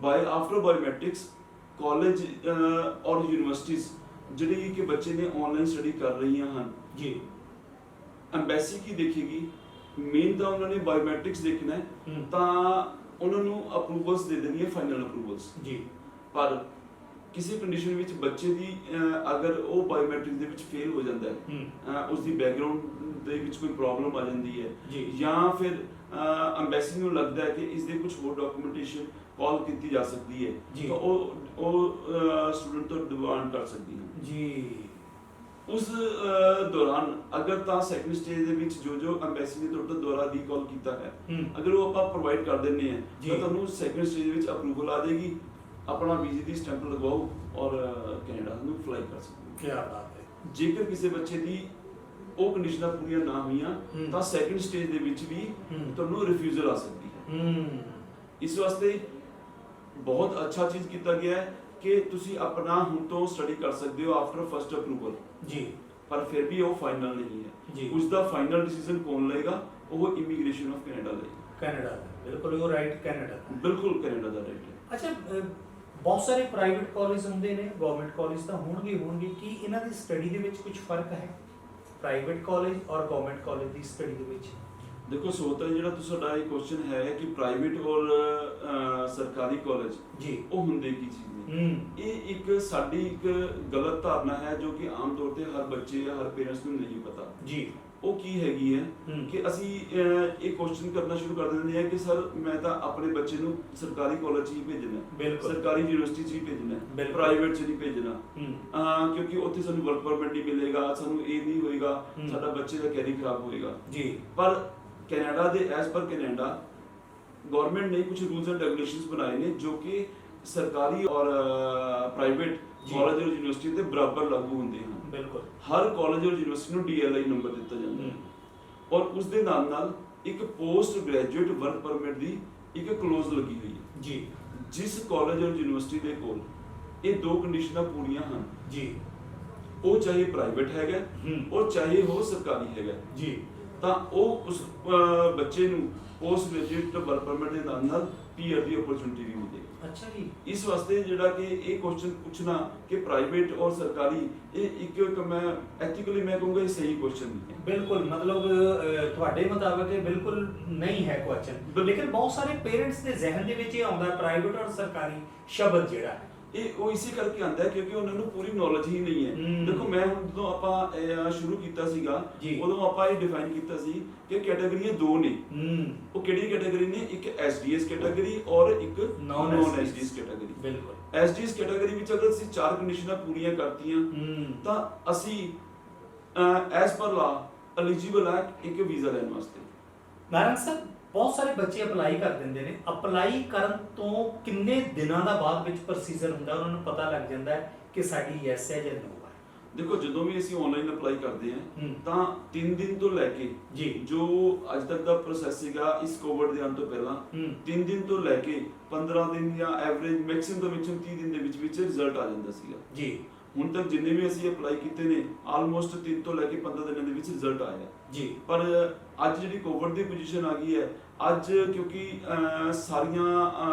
ਆਫਟਰ ਬਾਇਓਮੈਟ੍ਰਿਕਸ ਕਾਲਜ ਔਰ ਯੂਨੀਵਰਸਿਟੀਜ਼ ਜਿਹੜੀ ਕਿ ਬੱਚੇ ਨੇ ਆਨਲਾਈਨ ਸਟੱਡੀ ਕਰ ਰਹੀਆਂ ਹਨ ਜੀ, ਐਮਬੈਸੀ ਕੀ ਦੇਖੇਗੀ, ਮੇਨ ਤਾਂ ਉਹਨਾਂ ਨੇ ਬਾਇਓਮੈਟ੍ਰਿਕਸ ਦੇਖਣਾ ਹੈ ਤਾਂ ਉਹਨਾਂ ਨੂੰ ਅਪਰੂਵਲਸ ਦੇ ਦੇਣੀ ਹੈ, ਫਾਈਨਲ ਅਪਰੂਵਲਸ ਜੀ। ਪਰ ਕਿਸੇ ਕੰਡੀਸ਼ਨ ਵਿੱਚ ਬੱਚੇ ਦੀ ਅਗਰ ਉਹ ਬਾਇਓਮੈਟ੍ਰਿਕ ਦੇ ਵਿੱਚ ਫੇਲ ਹੋ ਜਾਂਦਾ ਹੈ, ਉਸ ਦੀ ਬੈਕਗ੍ਰਾਉਂਡ ਦੇ ਵਿੱਚ ਕੋਈ ਪ੍ਰੋਬਲਮ ਆ ਜਾਂਦੀ ਹੈ ਜਾਂ ਫਿਰ ਐਮਬੈਸੀ ਨੂੰ ਲੱਗਦਾ ਹੈ ਕਿ ਇਸ ਦੇ ਕੁਝ ਹੋਰ ਡਾਕੂਮੈਂਟੇਸ਼ਨ ਕਾਲ ਕੀਤੀ ਜਾ ਸਕਦੀ ਹੈ ਜੀ। ਤਾਂ ਉਹ ਸਟੂਡੈਂਟ ਤੋਂ ਡਿਮਾਂਡ ਕਰ ਸਕਦੀ ਹੈ ਜੀ। ਉਸ ਦੌਰਾਨ ਅਗਰ ਤਾਂ ਸੈਕੰਡ ਸਟੇਜ ਦੇ ਵਿੱਚ ਜੋ ਐਮਬੈਸੀ ਨੇ ਤੁਹਾਡੇ ਤੋਂ ਦੁਬਾਰਾ ਰੀਕਾਲ ਕੀਤਾ ਹੈ ਅਗਰ ਉਹ ਆਪਾਂ ਪ੍ਰੋਵਾਈਡ ਕਰ ਦਿੰਦੇ ਹਾਂ ਤਾਂ ਤੁਹਾਨੂੰ ਸੈਕੰਡ ਸਟੇਜ ਵਿੱਚ ਅਪਰੂਵਲ ਆ ਜਾਏਗੀ, ਆਪਣਾ ਵੀਜ਼ੇ ਦੀ ਸਟੈਂਪ ਲਗਵਾਓ ਔਰ ਕੈਨੇਡਾ ਨੂੰ ਫਲਾਈ ਕਰ ਸਕਦੇ ਹੋ। ਕੀ ਬਾਤ ਹੈ। ਜੇਕਰ ਕਿਸੇ ਬੱਚੇ ਦੀ ਉਹ ਕੰਡੀਸ਼ਨਾਂ ਪੂਰੀਆਂ ਨਾ ਹੋਈਆਂ ਤਾਂ ਸੈਕੰਡ ਸਟੇਜ ਦੇ ਵਿੱਚ ਵੀ ਤੁਹਾਨੂੰ ਰਿਫਿਊਜ਼ਲ ਆ ਸਕਦੀ ਹੈ। ਇਸ ਵਾਸਤੇ ਬਹੁਤ ਅੱਛਾ ਚੀਜ਼ ਕੀਤਾ ਗਿਆ ਹੈ ਕਿ ਤੁਸੀਂ ਆਪਣਾ ਹੁਣ ਤੋਂ ਸਟੱਡੀ ਕਰ ਸਕਦੇ ਹੋ ਆਫਟਰ ਫਸਟ ਅਪਰੂਵਲ ਜੀ। ਪਰ ਫਿਰ ਵੀ ਉਹ ਫਾਈਨਲ ਨਹੀਂ ਜੀ। ਹੈ। ਉਸ ਦਾ ਫਾਈਨਲ ਡਿਸੀਜਨ ਕੌਣ ਲਏਗਾ? ਉਹ ਇਮੀਗ੍ਰੇਸ਼ਨ ਆਫ ਕੈਨੇਡਾ ਲਏਗਾ। ਕੈਨੇਡਾ ਦਾ ਬਿਲਕੁਲ ਉਹ ਰਾਈਟ ਕੈਨੇਡਾ ਦਾ। ਬਿਲਕੁਲ ਕੈਨੇਡਾ ਦਾ ਰਾਈਟ ਹੈ। ਅੱਛਾ, ਬਹੁਤ ਸਾਰੇ ਪ੍ਰਾਈਵੇਟ ਕਾਲਜ ਹੁੰਦੇ ਨੇ, ਗਵਰਨਮੈਂਟ ਕਾਲਜ ਤਾਂ ਹੋਣਗੇ ਕੀ ਇਹਨਾਂ ਦੀ ਸਟੱਡੀ ਦੇ ਵਿੱਚ ਕੁਝ ਫਰਕ ਹੈ ਪ੍ਰਾਈਵੇਟ ਕਾਲਜ ਔਰ ਗਵਰਨਮੈਂਟ ਕਾਲਜ ਦੀ ਸਟੱਡੀ ਦੇ ਵਿੱਚ? ਦੇਖੋ ਸੋਤਾ ਜਿਹੜਾ ਤੁਹਾਡਾ ਇਹ ਕੁਐਸਚਨ ਹੈ ਕਿ ਪ੍ਰਾਈਵੇਟ ਔਰ ਸਰਕਾਰੀ ਕਾਲਜ ਜੀ ਉਹ ਹੁੰਦੇ ਕੀ ਚੀਜ਼ ਨੇ, ਇਹ ਇੱਕ ਸਾਡੀ ਇੱਕ ਗਲਤ ਧਾਰਨਾ ਹੈ ਜੋ ਕਿ ਆਮ ਤੌਰ ਤੇ ਹਰ ਬੱਚੇ ਜਾਂ ਹਰ ਪੇਰੈਂਟਸ ਨੂੰ ਨਹੀਂ ਪਤਾ ਜੀ। ਉਹ ਕੀ ਹੈਗੀ ਹੈ ਕਿ ਅਸੀਂ ਇਹ ਕੁਐਸਚਨ ਕਰਨਾ ਸ਼ੁਰੂ ਕਰ ਦਿੰਦੇ ਹਾਂ ਕਿ ਸਰ ਮੈਂ ਤਾਂ ਆਪਣੇ ਬੱਚੇ ਨੂੰ ਸਰਕਾਰੀ ਕਾਲਜ 'ਚ ਹੀ ਭੇਜਣਾ, ਸਰਕਾਰੀ ਯੂਨੀਵਰਸਿਟੀ 'ਚ ਹੀ ਭੇਜਣਾ, ਪ੍ਰਾਈਵੇਟ 'ਚ ਨਹੀਂ ਭੇਜਣਾ ਕਿਉਂਕਿ ਉੱਥੇ ਸਾਨੂੰ ਵਰਕ ਪਰਮਿਟ ਨਹੀਂ ਮਿਲੇਗਾ, ਸਾਨੂੰ ਇਹ ਨਹੀਂ ਹੋਏਗਾ, ਸਾਡਾ ਬੱਚੇ ਦਾ ਕੈਰੀਅਰ ਖਰਾਬ ਹੋਏਗਾ ਜੀ। ਪਰ ਕੈਨੇਡਾ ਦੇ ਐਸ ਪਰ ਕੈਨੇਡਾ ਗਵਰਨਮੈਂਟ ਨੇ ਕੁਝ ਰੂਲਸ ਐਂਡ ਰੈਗੂਲੇਸ਼ਨਸ ਬਣਾਏ ਨੇ ਜੋ ਕਿ ਸਰਕਾਰੀ ਔਰ ਪ੍ਰਾਈਵੇਟ ਕਾਲਜ ਔਰ ਯੂਨੀਵਰਸਿਟੀ ਦੇ ਬਰਾਬਰ ਲਾਗੂ ਹੁੰਦੇ ਹਨ। ਬਿਲਕੁਲ ਹਰ ਕਾਲਜ ਔਰ ਯੂਨੀਵਰਸਿਟੀ ਨੂੰ DLI ਨੰਬਰ ਦਿੱਤਾ ਜਾਂਦਾ ਹੈ ਔਰ ਉਸ ਦੇ ਨਾਲ ਇੱਕ ਪੋਸਟ ਗ੍ਰੈਜੂਏਟ ਵਰਕ ਪਰਮਿਟ ਦੀ ਇੱਕ ਕਲੋਜ਼ ਲੱਗੀ ਹੋਈ ਹੈ ਜੀ। ਜਿਸ ਕਾਲਜ ਔਰ ਯੂਨੀਵਰਸਿਟੀ ਦੇ ਕੋਲ ਇਹ ਦੋ ਕੰਡੀਸ਼ਨਾਂ ਪੂਰੀਆਂ ਹਨ ਜੀ, ਉਹ ਚਾਹੇ ਪ੍ਰਾਈਵੇਟ ਹੈਗਾ ਉਹ ਚਾਹੇ ਉਹ ਸਰਕਾਰੀ ਹੈਗਾ ਜੀ, ਤਾਂ ਉਹ ਉਸ ਬੱਚੇ ਨੂੰ ਪੋਸਟ ਗ੍ਰੈਜੂਏਟ ਵਰਕ ਪਰਮਿਟ ਦੇ ਨਾਲ PR ਦੀ ਓਪਰਚੁਨਿਟੀ ਵੀ ਮਿਲੇਗੀ। ਅੱਛਾ ਜੀ। ਇਸ ਵਾਸਤੇ ਜਿਹੜਾ ਕਿ ਇਹ ਕੁਐਸਚਨ ਪੁੱਛਣਾ ਕਿ ਪ੍ਰਾਈਵੇਟ ਔਰ ਸਰਕਾਰੀ ਇਹ ਇੱਕ ਮੈਂ ਐਥੀਕਲੀ ਮੈਂ ਕਹੂੰਗਾ ਇਹ ਸਹੀ ਕੁਐਸਚਨ ਨਹੀਂ ਹੈ। ਬਿਲਕੁਲ ਮਤਲਬ ਤੁਹਾਡੇ ਮੁਤਾਬਕ ਇਹ ਬਿਲਕੁਲ ਨਹੀਂ ਹੈ ਕੁਐਸਚਨ, ਲੇਕਿਨ ਬਹੁਤ ਸਾਰੇ ਪੇਰੈਂਟਸ ਦੇ ਜ਼ਿਹਨ ਦੇ ਵਿੱਚ ਇਹ ਆਉਂਦਾ ਪ੍ਰਾਈਵੇਟ ਔਰ ਸਰਕਾਰੀ ਸ਼ਬਦ ਜਿਹੜਾ ਹੈ ਇਹ ਉਹ ਇਸੇ ਕਰਕੇ ਆਂਦਾ ਕਿਉਂਕਿ ਉਹਨਾਂ ਨੂੰ ਪੂਰੀ ਨੌਲੇਜ ਹੀ ਨਹੀਂ ਹੈ। ਦੇਖੋ ਮੈਂ ਹੁਣ ਜਦੋਂ ਆਪਾਂ ਸ਼ੁਰੂ ਕੀਤਾ ਸੀਗਾ ਉਦੋਂ ਆਪਾਂ ਇਹ ਡਿਫਾਈਨ ਕੀਤਾ ਸੀ ਕਿ ਕੈਟਾਗਰੀਆਂ ਦੋ ਨੇ। ਉਹ ਕਿਹੜੀ ਕੈਟਾਗਰੀ ਨੇ? ਇੱਕ SDS ਕੈਟਾਗਰੀ ਔਰ ਇੱਕ ਨਾਨ SDS ਕੈਟਾਗਰੀ। ਬਿਲਕੁਲ SDS ਕੈਟਾਗਰੀ ਵਿੱਚ ਅਗਰ ਅਸੀਂ ਚਾਰ ਕੰਡੀਸ਼ਨਾਂ ਪੂਰੀਆਂ ਕਰਤੀਆਂ ਤਾਂ ਅਸੀਂ ਐਸ ਪਰ ਲਾ ਐਲੀਜੀਬਲ ਹੈ ਇੱਕ ਵੀਜ਼ਾ ਲੈਣ ਵਾਸਤੇ। ਨਾਰਾਇਣ ਸਰ, ਬਹੁਤ ਸਾਰੇ ਬੱਚੇ ਅਪਲਾਈ ਕਰ ਦਿੰਦੇ ਨੇ, ਅਪਲਾਈ ਕਰਨ ਤੋਂ ਕਿੰਨੇ ਦਿਨਾਂ ਦਾ ਬਾਅਦ ਵਿੱਚ ਪ੍ਰੋਸੀਜਰ ਹੁੰਦਾ ਉਹਨਾਂ ਨੂੰ ਪਤਾ ਲੱਗ ਜਾਂਦਾ ਹੈ ਕਿ ਸਾਡੀ ਯੈਸ ਹੈ ਜਾਂ ਨੋ ਹੈ? ਦੇਖੋ ਜਦੋਂ ਵੀ ਅਸੀਂ ਆਨਲਾਈਨ ਅਪਲਾਈ ਕਰਦੇ ਹਾਂ ਤਾਂ 3 ਦਿਨ ਤੋਂ ਲੈ ਕੇ ਜੀ ਜੋ ਅੱਜ ਤੱਕ ਦਾ ਪ੍ਰੋਸੈਸ ਸੀਗਾ ਇਸ ਕੋਵਿਡ ਦੇ ਆਉਣ ਤੋਂ ਪਹਿਲਾਂ 3 ਦਿਨ ਤੋਂ ਲੈ ਕੇ 15 ਦਿਨ ਜਾਂ ਐਵਰੇਜ ਮੈਕਸਿਮਮ ਤੋਂ ਮੈਕਸਿਮਮ 30 ਦਿਨ ਦੇ ਵਿੱਚ ਰਿਜ਼ਲਟ ਆ ਜਾਂਦਾ ਸੀਗਾ ਜੀ। ਹੁਣ ਤੱਕ ਜਿੰਨੇ ਵੀ ਅਸੀਂ ਅਪਲਾਈ ਕੀਤੇ ਨੇ ਆਲਮੋਸਟ 3 ਤੋਂ ਲੈ ਕੇ 15 ਦਿਨਾਂ ਦੇ ਵਿੱਚ ਰਿਜ਼ਲਟ ਆਇਆ ਜੀ। ਪਰ ਅੱਜ ਜਿਹੜੀ ਕੋਵਿਡ ਦੀ ਪੋਜੀਸ਼ਨ ਆ ਗਈ ਹੈ, ਅੱਜ ਕਿਉਂਕਿ ਸਾਰੀਆਂ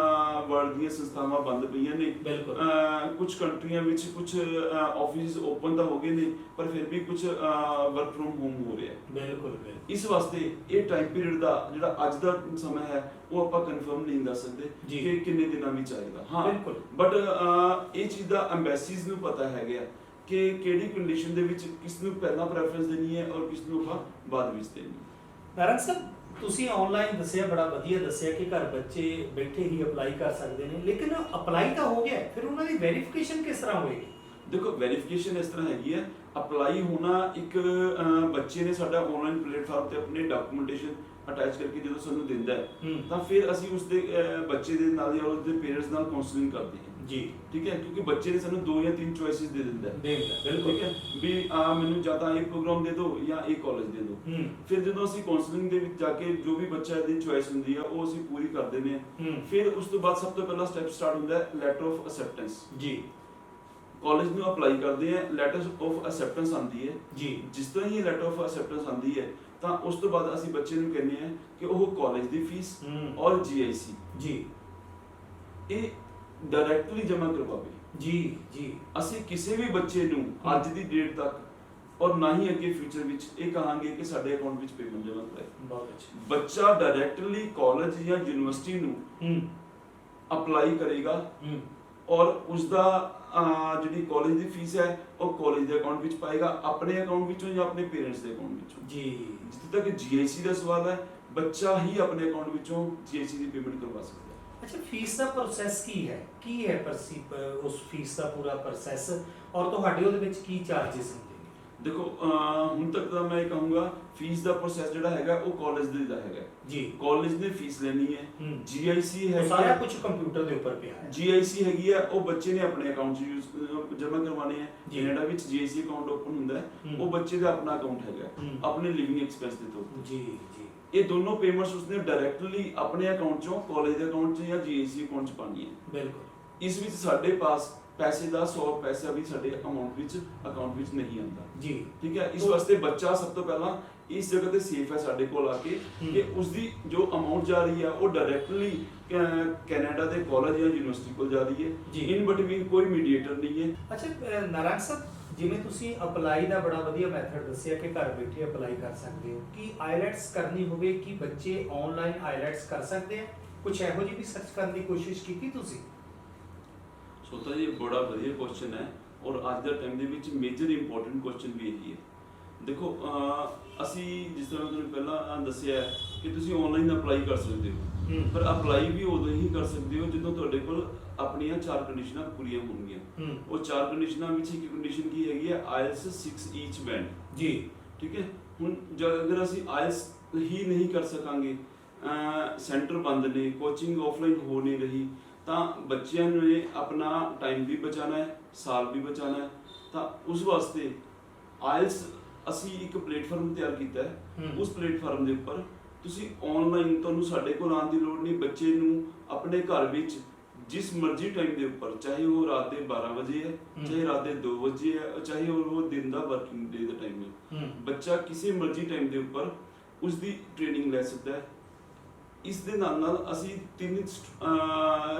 ਵਰਲਡ ਦੀਆਂ ਸੰਸਥਾਵਾਂ ਬੰਦ ਪਈਆਂ ਨੇ, ਕੁਝ ਕੰਟਰੀਆਂ ਵਿੱਚ ਕੁਝ ਆਫਿਸ ਓਪਨ ਤਾਂ ਹੋ ਗਏ ਨੇ ਪਰ ਫਿਰ ਵੀ ਕੁਝ ਵਰਕ ਫਰੋਮ ਹੋਮ ਹੋ ਰਿਹਾ ਹੈ। ਬਿਲਕੁਲ ਇਸ ਵਾਸਤੇ ਇਹ ਟਾਈਮ ਪੀਰੀਅਡ ਦਾ ਜਿਹੜਾ ਅੱਜ ਦਾ ਸਮਾਂ ਹੈ ਉਹ ਆਪਾਂ ਕਨਫਰਮ ਨਹੀਂ ਦੱਸ ਸਕਦੇ ਕਿ ਕਿੰਨੇ ਦਿਨਾਂ ਵਿੱਚ ਆਏਗਾ। ਹਾਂ ਬਟ ਇਹ ਚੀਜ਼ ਦਾ ਐਮਬੈਸੀਜ਼ ਨੂੰ ਪਤਾ ਹੈਗਾ ਕਿ ਕਿਹੜੀ ਕੰਡੀਸ਼ਨ ਦੇ ਵਿੱਚ ਕਿਸ ਨੂੰ ਪਹਿਲਾਂ ਪ੍ਰੈਫਰੈਂਸ ਦੇਣੀ ਹੈ ਔਰ ਕਿਸ ਨੂੰ ਆਪਾਂ ਬਾਅਦ ਵਿੱਚ ਦੇਣੀ ਹੈ। ਨਾਰਾਇਣ ਸਰ, ਤੁਸੀਂ ਆਨਲਾਈਨ ਦੱਸਿਆ, ਬੜਾ ਵਧੀਆ ਦੱਸਿਆ ਕਿ ਘਰ ਬੱਚੇ ਬੈਠੇ ਹੀ ਅਪਲਾਈ ਕਰ ਸਕਦੇ ਨੇ, ਲੇਕਿਨ ਅਪਲਾਈ ਤਾਂ ਹੋ ਗਿਆ, ਫਿਰ ਉਹਨਾਂ ਦੀ ਵੈਰੀਫਿਕੇਸ਼ਨ ਕਿਸ ਤਰ੍ਹਾਂ ਹੋਏਗੀ? ਦੇਖੋ ਵੈਰੀਫਿਕੇਸ਼ਨ ਇਸ ਤਰ੍ਹਾਂ ਹੈਗੀ ਹੈ, ਅਪਲਾਈ ਹੋਣਾ ਇੱਕ ਬੱਚੇ ਨੇ ਸਾਡਾ ਆਨਲਾਈਨ ਪਲੇਟਫਾਰਮ ਤੇ ਆਪਣੇ ਡਾਕੂਮੈਂਟੇਸ਼ਨ ਅਟੈਚ ਕਰਕੇ ਜਦੋਂ ਸਾਨੂੰ ਦਿੰਦਾ ਹੈ ਤਾਂ ਫਿਰ ਅਸੀਂ ਉਸ ਦੇ ਬੱਚੇ ਦੇ ਨਾਲ ਜਾਂ ਉਸ ਦੇ ਪੇਰੈਂਟਸ ਨਾਲ ਕਾਉਂਸਲਿੰਗ ਕਰਦੇ ਹਾਂ ਜੀ। ਠੀਕ ਹੈ, ਕਿਉਂਕਿ ਬੱਚੇ ਨੇ ਸਾਨੂੰ 2 ਜਾਂ 3 ਚੋਇਸਿਸ ਦੇ ਦਿੰਦਾ ਹੈ। ਬਿਲਕੁਲ ਠੀਕ ਹੈ ਵੀ ਮੈਨੂੰ ਜਾਂ ਤਾਂ ਇਹ ਪ੍ਰੋਗਰਾਮ ਦੇ ਦਿਓ ਜਾਂ ਇਹ ਕਾਲਜ ਦੇ ਦਿਓ। ਫਿਰ ਜਦੋਂ ਅਸੀਂ ਕਾਉਂਸਲਿੰਗ ਦੇ ਵਿੱਚ ਜਾ ਕੇ ਜੋ ਵੀ ਬੱਚਾ ਦੀ ਚੋਇਸ ਹੁੰਦੀ ਆ ਉਹ ਅਸੀਂ ਪੂਰੀ ਕਰ ਦਿੰਦੇ ਹਾਂ। ਫਿਰ ਉਸ ਤੋਂ ਬਾਅਦ ਸਭ ਤੋਂ ਪਹਿਲਾ ਸਟੈਪ ਸਟਾਰਟ ਹੁੰਦਾ ਹੈ ਲੈਟਰ ਆਫ ਅਸੈਪਟੈਂਸ ਜੀ। ਕਾਲਜ ਨੂੰ ਅਪਲਾਈ ਕਰਦੇ ਆ, ਲੈਟਰ ਆਫ ਅਸੈਪਟੈਂਸ ਆਉਂਦੀ ਹੈ ਜੀ। ਜਿਸ ਤਰ੍ਹਾਂ ਹੀ ਲੈਟਰ ਆਫ ਅਸੈਪਟੈਂਸ ਆਉਂਦੀ ਹੈ ਤਾਂ ਉਸ ਤੋਂ ਬਾਅਦ ਅਸੀਂ ਬੱਚੇ ਨੂੰ ਕਹਿੰਦੇ ਆ ਕਿ ਉਹ ਕਾਲਜ ਦੀ ਫੀਸ ਔਰ GIC ਜੀ ਇਹ ਡਾਇਰੈਕਟਲੀ ਜਮ੍ਹਾਂ ਕਰਵਾਵੇ ਜੀ। ਅਸੀਂ ਕਿਸੇ ਵੀ ਬੱਚੇ ਨੂੰ ਅੱਜ ਦੀ ਡੇਟ ਤੱਕ ਔਰ ਨਾ ਹੀ ਅੱਗੇ ਫਿਊਚਰ ਵਿੱਚ ਇਹ ਕਹਾਂਗੇ ਕਿ ਸਾਡੇ ਅਕਾਊਂਟ ਵਿੱਚ ਪੇਮੈਂਟ ਜਮ੍ਹਾਂ ਕਰਾਏ। ਬਹੁਤ ਅੱਛਾ। ਬੱਚਾ ਡਾਇਰੈਕਟਲੀ ਕਾਲਜ ਜਾਂ ਯੂਨੀਵਰਸਿਟੀ ਨੂੰ ਅਪਲਾਈ ਕਰੇਗਾ ਔਰ ਉਸ ਦਾ ਜਿਹੜੀ ਕਾਲਜ ਦੀ ਫੀਸ ਹੈ ਉਹ ਕਾਲਜ ਦੇ ਅਕਾਊਂਟ ਵਿੱਚ ਪਾਏਗਾ, ਆਪਣੇ ਅਕਾਊਂਟ ਵਿੱਚੋਂ ਜਾਂ ਆਪਣੇ ਪੇਰੈਂਟਸ ਦੇ ਅਕਾਊਂਟ ਵਿੱਚੋਂ ਜੀ। ਜਿੱਥੇ ਤੱਕ GIC ਦਾ ਸਵਾਲ ਹੈ, ਬੱਚਾ ਹੀ ਆਪਣੇ ਅਕਾਊਂਟ ਵਿੱਚੋਂ GIC ਦੀ ਪੇਮੈਂਟ ਕਰਵਾ ਸਕਦਾ ਹੈ। ਅੱਛਾ, ਫੀਸ ਦਾ ਪ੍ਰੋਸੈਸ ਕੀ ਹੈ ਉਸ ਫੀਸ ਦਾ ਪੂਰਾ ਪ੍ਰੋਸੈਸ, ਔਰ ਤੁਹਾਡੇ ਉਹਦੇ ਵਿੱਚ ਕੀ ਚਾਰजेस ਹੁੰਦੇ ਨੇ? ਦੇਖੋ ਹੁਣ ਤੱਕ ਤਾਂ ਮੈਂ ਇਹ ਕਹੂੰਗਾ ਫੀਸ ਦਾ ਪ੍ਰੋਸੈਸ ਜਿਹੜਾ ਹੈਗਾ ਉਹ ਕਾਲਜ ਦਾ ਹੈਗਾ ਜੀ। ਕਾਲਜ ਨੇ ਫੀਸ ਲੈਣੀ ਹੈ। GIC ਹੈ, ਸਾਰਾ ਕੁਝ ਕੰਪਿਊਟਰ ਦੇ ਉੱਪਰ ਪਿਆ ਹੈ। GIC ਹੈਗੀ ਹੈ, ਉਹ ਬੱਚੇ ਨੇ ਆਪਣੇ ਅਕਾਊਂਟ 'ਚ ਜਮ੍ਹਾਂ ਕਰਵਾਉਣੇ ਹੈ। ਕੈਨੇਡਾ ਵਿੱਚ GIC ਅਕਾਊਂਟ ਓਪਨ ਹੁੰਦਾ ਹੈ, ਉਹ ਬੱਚੇ ਦਾ ਆਪਣਾ ਅਕਾਊਂਟ ਹੈਗਾ ਆਪਣੇ ਲਿਵਿੰਗ ਐਕਸਪੈਂਸ ਦੇ ਤੌਰ ਤੇ। ਜੀ। ਇਹ ਦੋਨੋਂ ਪੇਮੈਂਟਸ ਉਸਨੇ ਡਾਇਰੈਕਟਲੀ ਆਪਣੇ ਅਕਾਊਂਟ 'ਚੋਂ ਕਾਲਜ ਦੇ ਅਕਾਊਂਟ 'ਚ ਜਾਂ GIC ਅਕਾਊਂਟ 'ਚ ਪਾਣੀ ਹੈ। ਬਿਲਕੁਲ। ਇਸ ਵਿੱਚ ਸਾਡੇ ਪਾਸ ਪੈਸੇ ਦਾ 100 ਪੈਸਾ ਵੀ ਸਾਡੇ ਅਕਾਊਂਟ ਵਿੱਚ ਨਹੀਂ ਆਉਂਦਾ ਜੀ। ਠੀਕ ਹੈ। ਇਸ ਵਾਸਤੇ ਬੱਚਾ ਸਭ ਤੋਂ ਪਹਿਲਾਂ ਇਸ ਜਗ੍ਹਾ ਤੇ ਸੇਫ ਹੈ ਸਾਡੇ ਕੋਲ ਆ ਕੇ ਕਿ ਉਸਦੀ ਜੋ ਅਮਾਉਂਟ ਜਾ ਰਹੀ ਹੈ ਉਹ ਡਾਇਰੈਕਟਲੀ ਕੈਨੇਡਾ ਦੇ ਕਾਲਜ ਜਾਂ ਯੂਨੀਵਰਸਿਟੀ ਕੋਲ ਜਾ ਰਹੀ ਹੈ। ਇਨ ਬਿਟਵੀਨ ਕੋਈ ਮੀਡੀਏਟਰ ਨਹੀਂ ਹੈ। ਅੱਛਾ ਨਾਰਾਇਣ ਸਾਹਿਬ, ਜਿਵੇਂ ਤੁਸੀਂ ਅਪਲਾਈ ਦਾ ਬੜਾ ਵਧੀਆ ਮੈਥਡ ਦੱਸਿਆ ਕਿ ਘਰ ਬੈਠੇ ਅਪਲਾਈ ਕਰ ਸਕਦੇ ਹੋ, ਕੀ ਆਈਲੈਟਸ ਕਰਨੀ ਹੋਵੇ ਕਿ ਬੱਚੇ ਆਨਲਾਈਨ ਆਈਲੈਟਸ ਕਰ ਸਕਦੇ ਆ? ਕੁਝ ਇਹੋ ਜਿਹੀ ਵੀ ਸਰਚ ਕਰਨ ਦੀ ਕੋਸ਼ਿਸ਼ ਕੀਤੀ ਤੁਸੀਂ? ਸੋਤਾ ਜੀ, ਬੜਾ ਵਧੀਆ ਕੁਐਸਚਨ ਹੈ ਔਰ ਅੱਜ ਦੇ ਟਾਈਮ ਦੇ ਵਿੱਚ ਮੇਜਰ ਇੰਪੋਰਟੈਂਟ ਕੁਐਸਚਨ ਵੀ ਇਹੀ ਹੈ। ਦੇਖੋ ਅਸੀਂ ਜਿਸ ਤਰ੍ਹਾਂ ਤੁਹਾਨੂੰ ਪਹਿਲਾਂ ਦੱਸਿਆ ਕਿ ਤੁਸੀਂ ਆਨਲਾਈਨ ਅਪਲਾਈ ਕਰ ਸਕਦੇ ਹੋ, ਪਰ ਅਪਲਾਈ ਵੀ ਉਦੋਂ ਹੀ ਕਰ ਸਕਦੇ ਹੋ ਜਦੋਂ ਤੁਹਾਡੇ ਕੋਲ ਆਪਣੀਆਂ 4 ਕੰਡੀਸ਼ਨਾਂ ਪੂਰੀਆਂ ਹੋਣਗੀਆਂ। ਉਹ 4 ਕੰਡੀਸ਼ਨਾਂ ਵਿੱਚ ਇੱਕ ਕੰਡੀਸ਼ਨ ਕੀ ਹੈਗੀ ਹੈ? IELTS 6 each band. ਜੀ। ਠੀਕ ਹੈ। ਹੁਣ ਅਗਰ ਅਸੀਂ IELTS ਹੀ ਨਹੀਂ ਕਰ ਸਕਾਂਗੇ, ਸੈਂਟਰ ਬੰਦ ਨੇ, ਕੋਚਿੰਗ ਆਫਲਾਈਨ ਹੋ ਨਹੀਂ ਰਹੀ, ਤਾਂ ਬੱਚਿਆਂ ਨੇ ਆਪਣਾ ਟਾਈਮ ਵੀ ਬਚਾਉਣਾ ਹੈ, ਸਾਲ ਵੀ ਬਚਾਉਣਾ ਹੈ। ਤਾਂ ਉਸ ਵਾਸਤੇ IELTS ਅਸੀਂ ਇੱਕ ਪਲੇਟਫਾਰਮ ਤਿਆਰ ਕੀਤਾ ਹੈ। ਉਸ ਪਲੇਟਫਾਰਮ ਦੇ ਉੱਪਰ ਤੁਸੀਂ ਆਨਲਾਈਨ, ਤੁਹਾਨੂੰ ਸਾਡੇ ਕੋਲ ਆਉਣ ਦੀ ਲੋੜ ਨਹੀਂ, ਬੱਚੇ ਨੂੰ ਆਪਣੇ ਘਰ ਵਿੱਚ ਜਿਸ ਮਰਜ਼ੀ ਟਾਈਮ ਦੇ ਉੱਪਰ, ਚਾਹੇ ਉਹ ਰਾਤ ਦੇ 12 ਵਜੇ ਹੈ, ਚਾਹੇ ਰਾਤ ਦੇ 2 ਵਜੇ ਹੈ, ਚਾਹੇ ਉਹ ਦਿਨ ਦਾ ਵਰਕਿੰਗ ਡੇ ਦਾ ਟਾਈਮ ਹੈ, ਬੱਚਾ ਕਿਸੇ ਮਰਜ਼ੀ ਟਾਈਮ ਦੇ ਉੱਪਰ ਉਸ ਦੀ ਟ੍ਰੇਨਿੰਗ ਲੈ ਸਕਦਾ ਹੈ। ਇਸ ਦੇ ਨਾਲ ਅਸੀਂ 3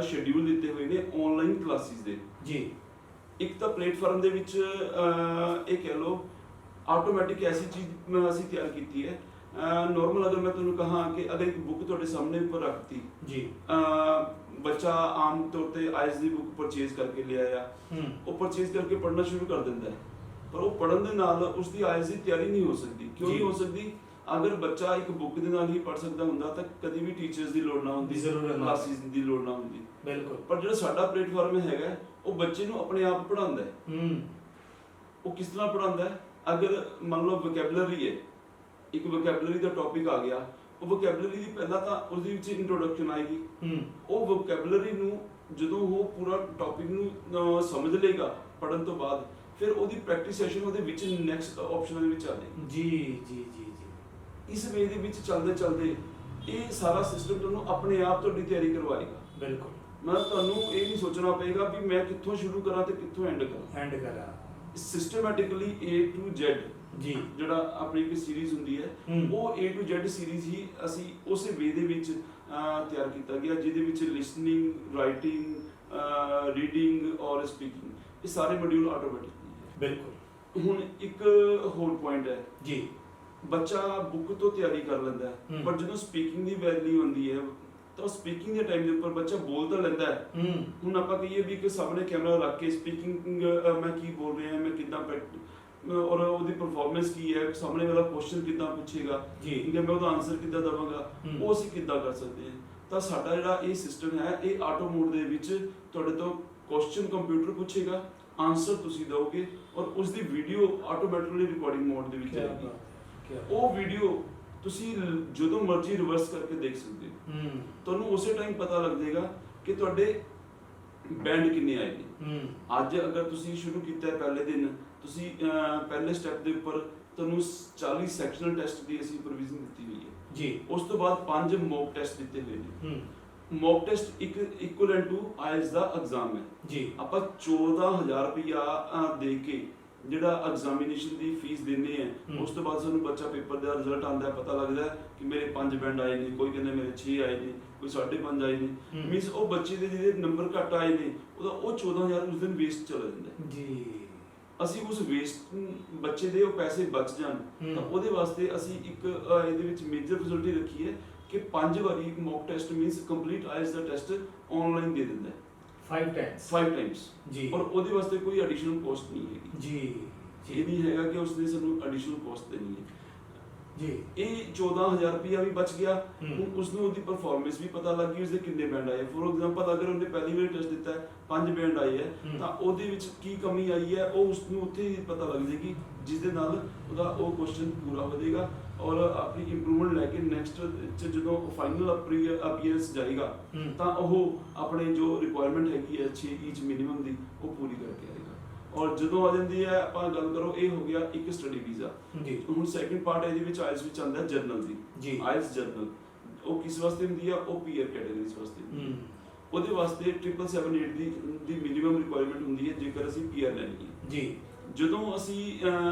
ਸ਼ੈਡਿਊਲ ਦਿੱਤੇ ਹੋਏ ਨੇ ਆਨਲਾਈਨ ਕਲਾਸਿਸ ਦੇ। ਜੀ। ਇੱਕ ਤਾਂ ਪਲੇਟਫਾਰਮ ਦੇ ਵਿੱਚ ਇਹ ਕਹਿ ਲਓ ਆਟੋਮੈਟਿਕ ਐਸੀ ਚੀਜ਼ ਅਸੀਂ ਤਿਆਰ ਕੀਤੀ ਹੈ। ਨਾਰਮਲ ਅਗਰ ਮੈਂ ਤੁਹਾਨੂੰ ਕਹਾਂ ਕਿ ਅਗਰ ਇੱਕ ਬੁੱਕ ਤੁਹਾਡੇ ਸਾਹਮਣੇ ਉੱਪਰ ਰੱਖਤੀ ਜੀ, ਬੱਚਾ ਆਮ ਤੌਰ ਤੇ IELTS ਦੀ ਬੁੱਕ ਪਰਚੇਜ਼ ਕਰਕੇ ਲਿਆਇਆ, ਉਹ ਪਰਚੇਜ਼ ਕਰਕੇ ਪੜ੍ਹਨਾ ਸ਼ੁਰੂ ਕਰ ਦਿੰਦਾ ਹੈ, ਪਰ ਉਹ ਪੜ੍ਹਨ ਦੇ ਨਾਲ ਉਸਦੀ IELTS ਦੀ ਤਿਆਰੀ ਨਹੀਂ ਹੋ ਸਕਦੀ। ਕਿਉਂ ਨਹੀਂ ਹੋ ਸਕਦੀ? ਅਗਰ ਬੱਚਾ ਇੱਕ ਬੁੱਕ ਦੇ ਨਾਲ ਹੀ ਪੜ੍ਹ ਸਕਦਾ ਹੁੰਦਾ ਤਾਂ ਕਦੀ ਵੀ ਟੀਚਰਸ ਦੀ ਲੋੜ ਨਾ ਹੁੰਦੀ, ਕਲਾਸਿਸ ਦੀ ਲੋੜ ਨਾ ਹੁੰਦੀ। ਬਿਲਕੁਲ। ਪਰ ਜਿਹੜਾ ਸਾਡਾ ਪਲੇਟਫਾਰਮ ਹੈਗਾ ਉਹ ਬੱਚੇ ਨੂੰ ਆਪਣੇ ਆਪ ਪੜ੍ਹਾਉਂਦਾ ਹੈ। ਉਹ ਕਿਸ ਤਰ੍ਹਾਂ ਪੜ੍ਹਾਉਂਦਾ ਹੈ? ਅਗਰ ਮੰਨ ਲਓ ਵੋਕੈਬਲਰੀ ਹੈ, ਇੱਕ ਵੋਕੈਬਲਰੀ ਦਾ ਟੌਪਿਕ ਆ ਗਿਆ, ਉਹ ਵੋਕੈਬਲਰੀ ਦੀ ਪਹਿਲਾਂ ਤਾਂ ਉਸ ਦੇ ਵਿੱਚ ਇੰਟਰੋਡਕਸ਼ਨ ਆਏਗੀ। ਉਹ ਵੋਕੈਬਲਰੀ ਨੂੰ ਜਦੋਂ ਉਹ ਪੂਰਾ ਟੌਪਿਕ ਨੂੰ ਸਮਝ ਲਏਗਾ ਪੜ੍ਹਨ ਤੋਂ ਬਾਅਦ, ਫਿਰ ਉਹਦੀ ਪ੍ਰੈਕਟਿਸ ਸੈਸ਼ਨ ਉਹਦੇ ਵਿੱਚ ਨੈਕਸਟ ਆਪਸ਼ਨ ਦੇ ਵਿੱਚ ਆ ਜਾਏਗੀ। ਜੀ ਜੀ ਜੀ ਜੀ। ਇਸ ਵੇ ਦੇ ਵਿੱਚ ਚੱਲਦੇ ਇਹ ਸਾਰਾ ਸਿਸਟਮ ਤੁਹਾਨੂੰ ਆਪਣੇ ਆਪ ਤੁਹਾਡੀ ਤਿਆਰੀ ਕਰਵਾਏਗਾ। ਬਿਲਕੁਲ। ਮੈਂ ਤੁਹਾਨੂੰ ਇਹ ਨਹੀਂ ਸੋਚਣਾ ਪਏਗਾ ਵੀ ਮੈਂ ਕਿੱਥੋਂ ਸ਼ੁਰੂ ਕਰਾਂ ਤੇ ਕਿੱਥੋਂ ਐਂਡ ਕਰਾਂ। ਸਿਸਟਮੈਟਿਕਲੀ A to Z ਜੀ, ਜਿਹੜਾ ਆਪਣੀ ਇੱਕ ਸੀਰੀਜ਼ ਹੁੰਦੀ ਹੈ, ਉਹ A to Z ਸੀਰੀਜ਼ ਹੀ ਅਸੀਂ ਉਸੇ ਵੇ ਦੇ ਵਿੱਚ ਤਿਆਰ ਕੀਤਾ ਗਿਆ, ਜਿਹਦੇ ਵਿੱਚ ਲਿਸਨਿੰਗ, ਰਾਈਟਿੰਗ, ਰੀਡਿੰਗ ਔਰ ਸਪੀਕਿੰਗ, ਇਹ ਸਾਰੇ ਮੋਡਿਊਲ ਆਟੋਮੈਟਿਕ ਹੈ। ਬਿਲਕੁਲ। ਹੁਣ ਇੱਕ ਹੋਰ ਪੁਆਇੰਟ ਹੈ ਜੀ, ਬੱਚਾ ਬੁੱਕ ਤੋਂ ਤਿਆਰੀ ਕਰ ਲੈਂਦਾ ਹੈ, ਪਰ ਜਦੋਂ ਸਪੀਕਿੰਗ ਦੀ ਵਾਰੀ ਹੁੰਦੀ ਹੈ ਤਾਂ ਸਪੀਕਿੰਗ ਦੇ ਟਾਈਮ ਦੇ ਉੱਪਰ ਬੱਚਾ ਬੋਲ ਤਾਂ ਲੈਂਦਾ ਹੈ। ਹੁਣ ਆਪਾਂ ਕਹੀਏ ਵੀ ਕਿ ਸਾਹਮਣੇ ਕੈਮਰਾ ਰੱਖ ਕੇ ਸਪੀਕਿੰਗ ਮੈਂ ਕੀ ਬੋਲ ਰਿਹਾ, ਮੈਂ ਕਿੱਦਾਂ ਔਰ ਉਹਦੀ ਪਰਫਾਰਮੈਂਸ ਕੀ ਹੈ, ਸਾਹਮਣੇ ਵਾਲਾ ਕੁਐਸਚਨ ਕਿੱਦਾਂ ਪੁੱਛੇਗਾ ਜੀ, ਮੈਂ ਉਹਦਾ ਆਨਸਰ ਕਿੱਦਾਂ ਦੇਵਾਂਗਾ, ਉਹ ਅਸੀਂ ਕਿੱਦਾਂ ਕਰ ਸਕਦੇ ਹਾਂ। ਤਾਂ ਸਾਡਾ ਜਿਹੜਾ ਇਹ ਸਿਸਟਮ ਹੈ, ਇਹ ਆਟੋ ਮੋਡ ਦੇ ਵਿੱਚ ਤੁਹਾਡੇ ਤੋਂ ਕੁਐਸਚਨ ਕੰਪਿਊਟਰ ਪੁੱਛੇਗਾ, ਆਨਸਰ ਤੁਸੀਂ ਦਿਓਗੇ ਔਰ ਉਸ ਦੀ ਵੀਡੀਓ ਆਟੋਮੈਟਿਕਲੀ ਰਿਕਾਰਡਿੰਗ ਮੋਡ ਦੇ ਵਿੱਚ ਆਏਗੀ। ਉਹ ਵੀਡੀਓ ਤੁਸੀਂ ਜਦੋਂ ਮਰਜ਼ੀ ਰਿਵਰਸ ਕਰਕੇ ਦੇਖ ਸਕਦੇ ਹੋ। ਤੁਹਾਨੂੰ ਉਸੇ ਟਾਈਮ ਪਤਾ ਲੱਗ ਜਾਏਗਾ ਕਿ ਤੁਹਾਡੇ ਬੈਂਡ ਕਿੰਨੇ ਆਏ ਨੇ। ਅੱਜ ਅਗਰ ਤੁਸੀਂ ਸ਼ੁਰੂ ਕੀਤਾ ਹੈ ਪਹਿਲੇ ਦਿਨ, ਤੁਸੀਂ ਪਹਿਲੇ ਸਟੈਪ ਦੇ ਉੱਪਰ ਤੁਹਾਨੂੰ 40 ਸੈਕਸ਼ਨਲ ਟੈਸਟ ਦੀ ਅਸੀਂ ਪ੍ਰੋਵੀਜ਼ਨ ਦਿੱਤੀ ਹੋਈ ਹੈ ਜੀ। ਉਸ ਤੋਂ ਬਾਅਦ 5 ਮੌਕ ਟੈਸਟ ਦਿੱਤੇ ਹੋਏ ਨੇ। ਮੌਕ ਟੈਸਟ ਇੱਕ ਇਕੁਅਲੈਂਟ ਟੂ IELTS ਦਾ ਐਗਜ਼ਾਮ ਹੈ ਜੀ। ਆਪਾਂ 14000 ਰੁਪਇਆ ਦੇ ਕੇ ਜਿਹੜਾ ਐਗਜ਼ਾਮੀਨੇਸ਼ਨ ਦੀ ਫੀਸ ਦਿੰਦੇ ਆ, ਉਸ ਤੋਂ ਬਾਅਦ ਸਾਨੂੰ ਬੱਚਾ ਪੇਪਰ ਦਾ ਰਿਜ਼ਲਟ ਆਉਂਦਾ ਹੈ, ਪਤਾ ਲੱਗਦਾ ਹੈ ਕਿ ਮੇਰੇ 5 ਬੈਂਡ ਆਏ ਨੇ, ਕੋਈ ਕਹਿੰਦਾ ਮੇਰੇ 6 ਆਏ ਨੇ, ਕੋਈ 5.5 ਆਏ ਨੇ। ਮੀਨਸ ਉਹ ਬੱਚੇ ਦੇ ਜਿਹੜੇ ਨੰਬਰ ਘੱਟ ਆਏ ਨੇ ਉਹ 14000 ਉਸ ਦਿਨ ਵੇਸਟ ਚਲਾ ਜਾਂਦਾ ਜੀ। ਅਸੀਂ ਉਸ ਵੇਸਟ ਬੱਚੇ ਦੇ ਉਹ ਪੈਸੇ ਬਚ ਜਾਣ ਤਾਂ ਉਹਦੇ ਵਾਸਤੇ ਅਸੀਂ ਇੱਕ ਇਹਦੇ ਵਿੱਚ ਮੇਜਰ ਫੈਸਿਲਿਟੀ ਰੱਖੀ ਹੈ ਕਿ 5 ਵਾਰੀ mock test means complete IELTS ਦਾ ਟੈਸਟ ਆਨਲਾਈਨ ਦੇ ਦਿੰਦਾ ਹੈ। 5 ਟਾਈਮਸ ਜੀ। ਔਰ ਉਹਦੇ ਵਾਸਤੇ ਕੋਈ ਐਡੀਸ਼ਨਲ ਕਾਸਟ ਨਹੀਂ ਹੈਗੀ ਜੀ। ਇਹ ਨਹੀਂ ਹੈਗਾ ਕਿ ਉਸਨੇ ਸਾਨੂੰ ਐਡੀਸ਼ਨਲ ਕਾਸਟ ਦੇਣੀ ਹੈ। ਜੀ ਇਹ 14000 ਰੁਪਇਆ ਵੀ ਬਚ ਗਿਆ। ਹੂੰ। ਹੁਣ ਉਸ ਨੂੰ ਉਹਦੀ ਪਰਫਾਰਮੈਂਸ ਵੀ ਪਤਾ ਲੱਗ ਗਈ, ਉਸਦੇ ਕਿੰਨੇ ਬੈਂਡ ਆਏ। ਫੋਰ ਐਗਜ਼ਾਮਪਲ ਅਗਰ ਉਹਨੇ ਪਹਿਲੀ ਵਾਰ ਟੈਸਟ ਦਿੱਤਾ ਹੈ 5 ਬੈਂਡ ਆਏ ਹੈ ਹੂੰ। ਤਾਂ ਉਹਦੇ ਵਿੱਚ ਕੀ ਕਮੀ ਆਈ ਹੈ ਉਹ ਉਸ ਨੂੰ ਉੱਥੇ ਹੀ ਪਤਾ ਲੱਗ ਜਾਏਗੀ, ਜਿਸ ਦੇ ਨਾਲ ਉਹਦਾ ਉਹ ਕੁਐਸਚਨ ਪੂਰਾ ਹੋ ਜਾਏਗਾ ਔਰ ਆਪਣੀ ਇੰਪਰੂਵਮੈਂਟ ਲੈ ਕੇ ਨੈਕਸਟ ਚ ਜਦੋਂ ਫਾਈਨਲ ਅਪੀਅਰੈਂਸ ਜਾਏਗਾ ਹੂੰ। ਤਾਂ ਉਹ ਆਪਣੇ ਜੋ ਰਿਕੁਆਇਰਮੈਂਟ ਹੈਗੀ ਹੈ 6 ਈਚ ਮਿਨੀਮਮ ਦੀ ਉਹ ਪੂਰੀ ਕਰਕੇ ਆਏਗਾ। ਔਰ ਜਦੋਂ ਆ ਜਾਂਦੀ ਹੈ ਆਪਾਂ ਗੱਲ ਕਰੋ, ਇਹ ਹੋ ਗਿਆ ਇੱਕ ਸਟੱਡੀ ਵੀਜ਼ਾ। ਜੀ ਹੁਣ ਸੈਕਿੰਡ ਪਾਰਟ ਇਹਦੇ ਵਿੱਚ ਆਇਲਸ ਵਿੱਚ ਆਉਂਦਾ ਜਰਨਲ ਜੀ। ਦੀ। ਆਇਲਸ ਜਰਨਲ ਉਹ ਕਿਸ ਵਾਸਤੇ ਹੁੰਦੀ ਆ? ਉਹ ਪੀਅਰ ਕੈਟਾਗਰੀਜ਼ ਵਾਸਤੇ ਹੁੰਦੀ ਹੈ। ਉਹਦੇ ਵਾਸਤੇ 777 ਦੀ ਮਿਨੀਮਮ ਰਿਕੁਆਇਰਮੈਂਟ ਹੁੰਦੀ ਹੈ ਜੇਕਰ ਅਸੀਂ ਪੀਅਰ ਲੈਣੀ ਹੈ ਜੀ। ਜਦੋਂ ਅਸੀਂ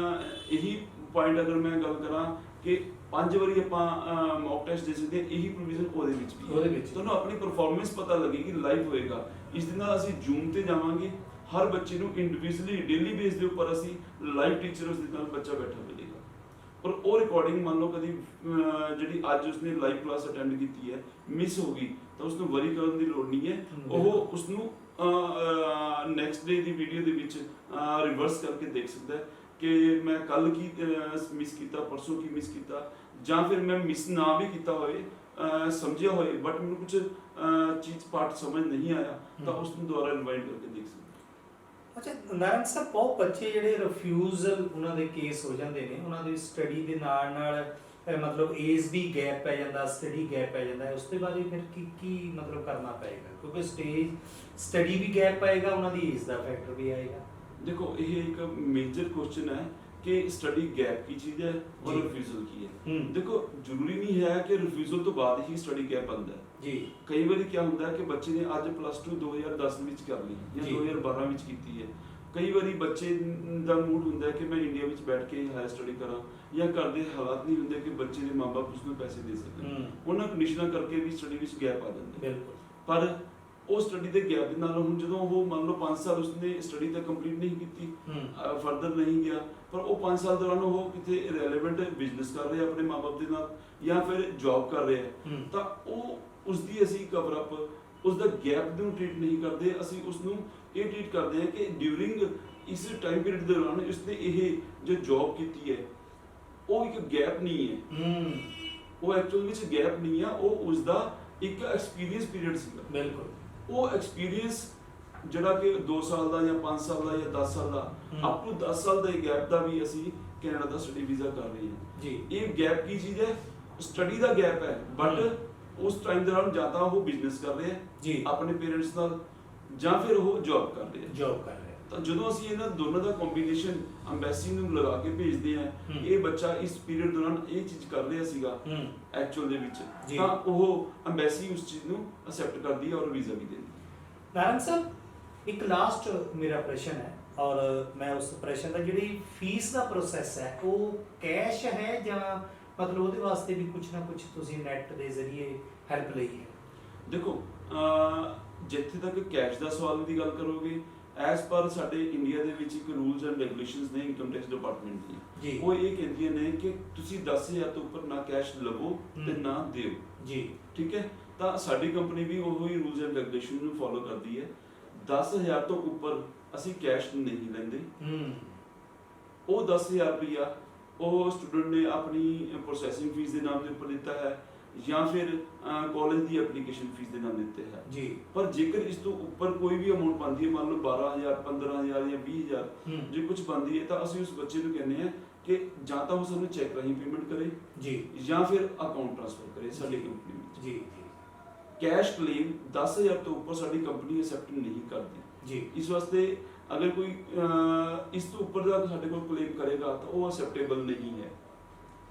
ਇਹੀ ਪੁਆਇੰਟ ਅਗਰ ਮੈਂ ਗੱਲ ਕਰਾਂ ਕਿ 5 ਵਾਰੀ ਆਪਾਂ ਮੌਕ ਟੈਸਟ ਦੇ ਸਕਦੇ ਹਾਂ, ਇਹੀ ਪ੍ਰੋਵੀਜ਼ਨ ਉਹਦੇ ਵਿੱਚ ਵੀ ਉਹਦੇ ਹੈ। ਵਿੱਚ ਤੁਹਾਨੂੰ ਆਪਣੀ ਪਰਫਾਰਮੈਂਸ ਪਤਾ ਲੱਗੇਗੀ, ਲਾਈਵ ਹੋਏਗਾ। ਇਸ ਦੇ ਨਾਲ ਅਸੀਂ ਜ਼ੂਮ ਤੇ ਜਾਵਾਂਗੇ, ਹਰ ਬੱਚੇ ਨੂੰ ਇੰਡੀਵਿਜੂਅਲੀ ਡੇਲੀ ਬੇਸ ਦੇ ਉੱਪਰ ਅਸੀਂ ਲਾਈਵ ਟੀਚਰ ਉਸ ਦੇ ਨਾਲ ਬੱਚਾ ਬੈਠਾ ਮਿਲੇਗਾ। ਪਰ ਉਹ ਰਿਕਾਰਡਿੰਗ ਮੰਨ ਲਓ ਕਦੀ ਜਿਹੜੀ ਅੱਜ ਉਸਨੇ ਲਾਈਵ ਕਲਾਸ ਅਟੈਂਡ ਕੀਤੀ ਹੈ ਮਿਸ ਹੋ ਗਈ ਤਾਂ ਉਸ ਨੂੰ ਵਰੀ ਕਰਨ ਦੀ ਲੋੜ ਨਹੀਂ ਹੈ। ਉਹ ਉਸ ਨੂੰ ਨੈਕਸਟ ਡੇ ਦੀ ਵੀਡੀਓ ਦੇ ਵਿੱਚ ਰਿਵਰਸ ਕਰਕੇ ਦੇਖ ਸਕਦਾ ਹੈ ਕਿ ਮੈਂ ਕੱਲ ਕੀ ਮਿਸ ਕੀਤਾ, ਪਰਸੋਂ ਕੀ ਮਿਸ ਕੀਤਾ, ਜਾਂ ਫਿਰ ਮੈਂ ਮਿਸ ਨਾ ਵੀ ਕੀਤਾ ਹੋਵੇ, ਸਮਝਿਆ ਹੋਏ ਬਟ ਮੈਨੂੰ ਕੁਝ ਚੀਜ਼ ਪਾਰਟ ਸਮਝ ਨਹੀਂ ਆਇਆ ਤਾਂ ਉਸ ਨੂੰ ਦੁਬਾਰਾ ਰਿਵਾਈਂਡ ਕਰਕੇ ਦੇਖ ਸਕਦਾ। ਅੱਛਾ ਨਾਰਾਇਣ ਸਾਹਿਬ, ਬਹੁਤ ਬੱਚੇ ਜਿਹੜੇ ਰਿਫਿਊਜ਼ਲ ਉਹਨਾਂ ਦੇ ਕੇਸ ਹੋ ਜਾਂਦੇ ਨੇ, ਉਹਨਾਂ ਦੀ ਸਟੱਡੀ ਦੇ ਨਾਲ ਨਾਲ ਮਤਲਬ ਏਜ ਵੀ ਗੈਪ ਪੈ ਜਾਂਦਾ, ਸਟੱਡੀ ਗੈਪ ਪੈ ਜਾਂਦਾ ਹੈ, ਉਸ ਤੋਂ ਬਾਅਦ ਫਿਰ ਕੀ ਮਤਲਬ ਕਰਨਾ ਪਏਗਾ? ਕਿਉਂਕਿ ਸਟੱਡੀ ਵੀ ਗੈਪ ਪਏਗਾ, ਉਹਨਾਂ ਦੀ ਏਜ ਦਾ ਫੈਕਟਰ ਵੀ ਆਏਗਾ। ਦੇਖੋ ਇਹ ਇੱਕ ਮੇਜਰ ਕੁਐਸਚਨ ਹੈ ਕਿ ਸਟੱਡੀ ਗੈਪ ਕੀ ਚੀਜ਼ ਹੈ ਔਰ ਰਿਫਿਊਜ਼ਲ ਕੀ ਹੈ। ਦੇਖੋ ਜ਼ਰੂਰੀ ਨਹੀਂ ਹੈ ਕਿ ਰਿਫਿਊਜ਼ਲ ਤੋਂ ਬਾਅਦ ਹੀ ਸਟੱਡੀ ਗੈਪ ਆਉਂਦਾ ਹੈ ਜੀ। ਕਈ ਵਾਰੀ ਕੀ ਹੁੰਦਾ ਹੈ ਕਿ ਬੱਚੇ ਨੇ ਅੱਜ +2 2010 ਵਿੱਚ ਕਰ ਲਈ ਜਾਂ 2012 ਵਿੱਚ ਕੀਤੀ ਹੈ। ਕਈ ਵਾਰੀ ਬੱਚੇ ਦਾ ਮੂਡ ਹੁੰਦਾ ਹੈ ਕਿ ਮੈਂ ਇੰਡੀਆ ਵਿੱਚ ਬੈਠ ਕੇ ਹਾਇਰ ਸਟੱਡੀ ਕਰਾਂ, ਜਾਂ ਘਰ ਦੇ ਹਾਲਾਤ ਨਹੀਂ ਹੁੰਦੇ ਕਿ ਬੱਚੇ ਦੇ ਮਾਪੇ ਉਸ ਨੂੰ ਪੈਸੇ ਦੇ ਸਕਣ। ਉਹਨਾਂ ਕੰਡੀਸ਼ਨਾਂ ਕਰਕੇ ਵੀ ਸਟੱਡੀ ਵਿੱਚ ਗੈਪ ਆ ਜਾਂਦਾ ਹੈ। ਪਰ ਉਹ ਸਟੱਡੀ ਦੇ ਗੈਪ ਦੇ ਨਾਲ ਹੁਣ ਜਦੋਂ ਉਹ ਮੰਨ ਲਓ 5 ਸਾਲ ਉਸਨੇ ਸਟੱਡੀ ਤਾਂ ਕੰਪਲੀਟ ਨਹੀਂ ਕੀਤੀ, ਫਰਦਰ ਨਹੀਂ ਗਿਆ, ਪਰ ਉਹ 5 ਸਾਲ ਦੌਰਾਨ ਉਹ ਕਿਤੇ ਰੈਲੇਵੈਂਟ ਬਿਜ਼ਨਸ ਕਰ ਰਿਹਾ ਆਪਣੇ ਮਾਪੇ ਦੇ ਨਾਲ ਜਾਂ ਫਿਰ ਜੌਬ ਕਰ ਰਿਹਾ, ਤਾਂ ਉਹ ਉਸਦੀ ਅਸੀਂ ਕਵਰ ਅਪ ਉਸ ਦਾ ਗੈਪ ਨੂੰ ਟ੍ਰੀਟ ਨਹੀਂ ਕਰਦੇ। ਅਸੀਂ ਉਸ ਨੂੰ ਇਹ ਟ੍ਰੀਟ ਕਰਦੇ ਹਾਂ ਕਿ ਡਿਊਰਿੰਗ ਇਸ ਟਾਈਮ ਪੀਰੀਅਡ ਦੇ ਦੌਰਾਨ ਉਸਨੇ ਇਹ ਜੋ ਜੌਬ ਕੀਤੀ ਹੈ ਉਹ ਇੱਕ ਗੈਪ ਨਹੀਂ ਹੈ। ਉਹ ਐਕਚੁਅਲ ਵਿੱਚ ਗੈਪ ਨਹੀਂ ਆ, ਉਹ ਉਸਦਾ ਇੱਕ ਐਕਸਪੀਰੀਅੰਸ ਪੀਰੀਅਡ ਸੀਗਾ। ਬਿਲਕੁਲ। ਉਹ ਐਕਸਪੀਰੀਅੰਸ ਜਿਹੜਾ ਕਿ 2 ਸਾਲ ਦਾ ਜਾਂ 5 ਸਾਲ ਦਾ ਜਾਂ 10 ਸਾਲ ਦਾ ਅਪ ਟੂ 10 ਸਾਲ ਦੇ ਗੈਪ ਦਾ ਵੀ ਅਸੀਂ ਕੈਨੇਡਾ ਦਾ ਸਟੱਡੀ ਵੀਜ਼ਾ ਕਰ ਰਹੇ ਹਾਂ ਜੀ। ਇਹ ਗੈਪ ਕੀ ਚੀਜ਼ ਹੈ? ਸਟੱਡੀ ਦਾ ਗੈਪ ਹੈ, ਬਟ ਉਸ ਟਾਈਮ ਦੌਰਾਨ ਜਾਂ ਤਾਂ ਉਹ ਬਿਜ਼ਨਸ ਕਰ ਰਹੇ ਹੈ ਆਪਣੇ ਪੇਰੈਂਟਸ ਨਾਲ, ਜਾਂ ਫਿਰ ਉਹ ਜੌਬ ਕਰ ਰਹੇ ਹੈ। ਤਾਂ ਜਦੋਂ ਅਸੀਂ ਇਹਨਾਂ ਦੋਨਾਂ ਦਾ ਕੰਬੀਨੇਸ਼ਨ ਐਮਬੈਸੀ ਨੂੰ ਲਗਾ ਕੇ ਭੇਜਦੇ ਆ, ਇਹ ਬੱਚਾ ਇਸ ਪੀਰੀਅਡ ਦੌਰਾਨ ਇਹ ਚੀਜ਼ ਕਰ ਰਿਹਾ ਸੀਗਾ ਐਕਚੁਅਲ ਦੇ ਵਿੱਚ, ਤਾਂ ਉਹ ਐਮਬੈਸੀ ਉਸ ਚੀਜ਼ ਨੂੰ ਅਸੈਪਟ ਕਰਦੀ ਹੈ ਔਰ ਵੀਜ਼ਾ ਵੀ ਦਿੰਦੀ ਹੈ। ਨਾਰਾਇਣ ਸਾਹਿਬ, ਇੱਕ ਲਾਸਟ ਮੇਰਾ ਪ੍ਰਸ਼ਨ ਹੈ ਔਰ ਮੈਂ ਉਸ ਪ੍ਰਸ਼ਨ ਦਾ ਜਿਹੜੀ ਫੀਸ ਦਾ ਪ੍ਰੋਸੈਸ ਹੈ ਉਹ ਕੈਸ਼ ਹੈ ਜਾਂ ਮਤਲਬ ਉਹਦੇ ਵਾਸਤੇ ਵੀ ਕੁਝ ਨਾ ਕੁਝ ਤੁਸੀਂ ਨੈਟ ਦੇ ਜ਼ਰੀਏ ਹੈਲਪ ਲਈ ਹੈ? ਦੇਖੋ ਜਿੱਥੇ ਤੱਕ ਕੈਸ਼ ਦਾ ਸਵਾਲ ਦੀ ਗੱਲ ਕਰੋਗੇ, ਐਸ ਪਰ ਸਾਡੇ ਇੰਡੀਆ ਦੇ ਵਿੱਚ ਇੱਕ ਰੂਲਸ ਐਂਡ ਰੈਗੂਲੇਸ਼ਨਸ ਨੇ ਇਨਕਮ ਟੈਕਸ ਡਿਪਾਰਟਮੈਂਟ ਦੀ, ਉਹ ਇਹ ਕਹਿੰਦੀਆਂ ਨੇ ਕਿ ਤੁਸੀਂ 10,000 ਤੋਂ ਉੱਪਰ ਨਾ ਕੈਸ਼ ਲਵੋ ਤੇ ਨਾ ਦਿਓ ਜੀ। ਠੀਕ ਹੈ, ਤਾਂ ਸਾਡੀ ਕੰਪਨੀ ਵੀ ਉਹੀ ਰੂਲਸ ਐਂਡ ਰੈਗੂਲੇਸ਼ਨ ਨੂੰ ਫੋਲੋ ਕਰਦੀ ਹੈ। 10,000 ਤੋਂ ਉੱਪਰ ਅਸੀਂ ਕੈਸ਼ ਨਹੀਂ ਲੈਂਦੇ। ਉਹ 10,000 ਰੁਪਇਆ ਉਹ ਸਟੂਡੈਂਟ ਨੇ ਆਪਣੀ ਪ੍ਰੋਸੈਸਿੰਗ ਫੀਸ ਦੇ ਨਾਮ ਦੇ ਉੱਪਰ ਦਿੱਤਾ ਹੈ ਜਾਂ ਫਿਰ ਕਾਲਜ ਦੀ ਐਪਲੀਕੇਸ਼ਨ ਫੀਸ ਦੇ ਨਾਮ ਦਿੱਤੇ ਹੈ ਜੀ। ਪਰ ਜੇਕਰ ਇਸ ਤੋਂ ਉੱਪਰ ਕੋਈ ਵੀ ਅਮਾਉਂਟ ਬਣਦੀ ਹੈ, ਮੰਨ ਲਓ 12,000 15,000 ਜਾਂ 20,000 ਜੇ ਕੁਝ ਬਣਦੀ ਹੈ, ਤਾਂ ਅਸੀਂ ਉਸ ਬੱਚੇ ਨੂੰ ਕਹਿੰਦੇ ਆ ਕਿ ਜਾਂ ਤਾਂ ਉਹ ਸਾਨੂੰ ਚੈੱਕ ਰਾਹੀਂ ਪੇਮੈਂਟ ਕਰੇ ਜੀ ਜਾਂ ਫਿਰ ਅਕਾਊਂਟ ਟ੍ਰਾਂਸਫਰ ਕਰੇ ਸਾਡੀ ਕੰਪਨੀ ਵਿੱਚ ਜੀ। ਕੈਸ਼ ਕਲੇਮ 10,000 ਤੋਂ ਉੱਪਰ ਸਾਡੀ ਕੰਪਨੀ ਐਕਸੈਪਟ ਨਹੀਂ ਕਰਦੀ ਜੀ। ਇਸ ਵਾਸਤੇ ਅਗਰ ਕੋਈ ਇਸ ਤੋਂ ਉੱਪਰ ਦਾ ਸਾਡੇ ਕੋਲ ਕਲੇਮ ਕਰੇਗਾ ਤਾਂ ਉਹ ਐਕਸੈਪਟੇਬਲ ਨਹੀਂ ਹੈ।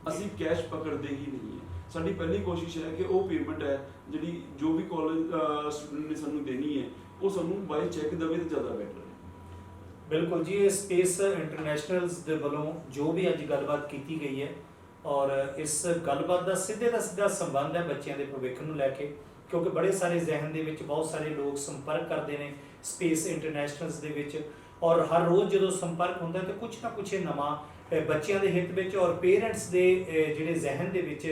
ਅਸੀਂ ਕੈਸ਼ ਪਕੜਦੇ ਹੀ ਨਹੀਂ ਹੈ। ਸਾਡੀ ਪਹਿਲੀ ਕੋਸ਼ਿਸ਼ ਹੈ ਕਿ ਉਹ ਪੇਮੈਂਟ ਹੈ ਜਿਹੜੀ ਜੋ ਵੀ ਕਾਲਜ ਸਟੂਡੈਂਟ ਨੇ ਸਾਨੂੰ ਦੇਣੀ ਹੈ ਉਹ ਸਾਨੂੰ ਬਾਈ ਚੈੱਕ ਦੇਵੇ ਤਾਂ ਜ਼ਿਆਦਾ ਬੈਟਰ ਹੈ। ਬਿਲਕੁਲ ਜੀ, ਇਹ ਸਪੇਸ ਇੰਟਰਨੈਸ਼ਨਲਸ ਦੇ ਵੱਲੋਂ ਜੋ ਵੀ ਅੱਜ ਗੱਲਬਾਤ ਕੀਤੀ ਗਈ ਹੈ ਔਰ ਇਸ ਗੱਲਬਾਤ ਦਾ ਸਿੱਧਾ ਸੰਬੰਧ ਹੈ ਬੱਚਿਆਂ ਦੇ ਭਵਿੱਖ ਨੂੰ ਲੈ ਕੇ, ਕਿਉਂਕਿ ਬੜੇ ਸਾਰੇ ਜ਼ਿਹਨ ਦੇ ਵਿੱਚ ਬਹੁਤ ਸਾਰੇ ਲੋਕ ਸੰਪਰਕ ਕਰਦੇ ਨੇ ਸਪੇਸ ਇੰਟਰਨੈਸ਼ਨਲਸ ਦੇ ਵਿੱਚ, ਔਰ ਹਰ ਰੋਜ਼ ਜਦੋਂ ਸੰਪਰਕ ਹੁੰਦਾ ਤਾਂ ਕੁਝ ਨਾ ਕੁਝ ਨਵਾਂ ਬੱਚਿਆਂ ਦੇ ਹਿੱਤ ਵਿੱਚ ਔਰ ਪੇਰੈਂਟਸ ਦੇ ਜਿਹੜੇ ਜ਼ਿਹਨ ਦੇ ਵਿੱਚ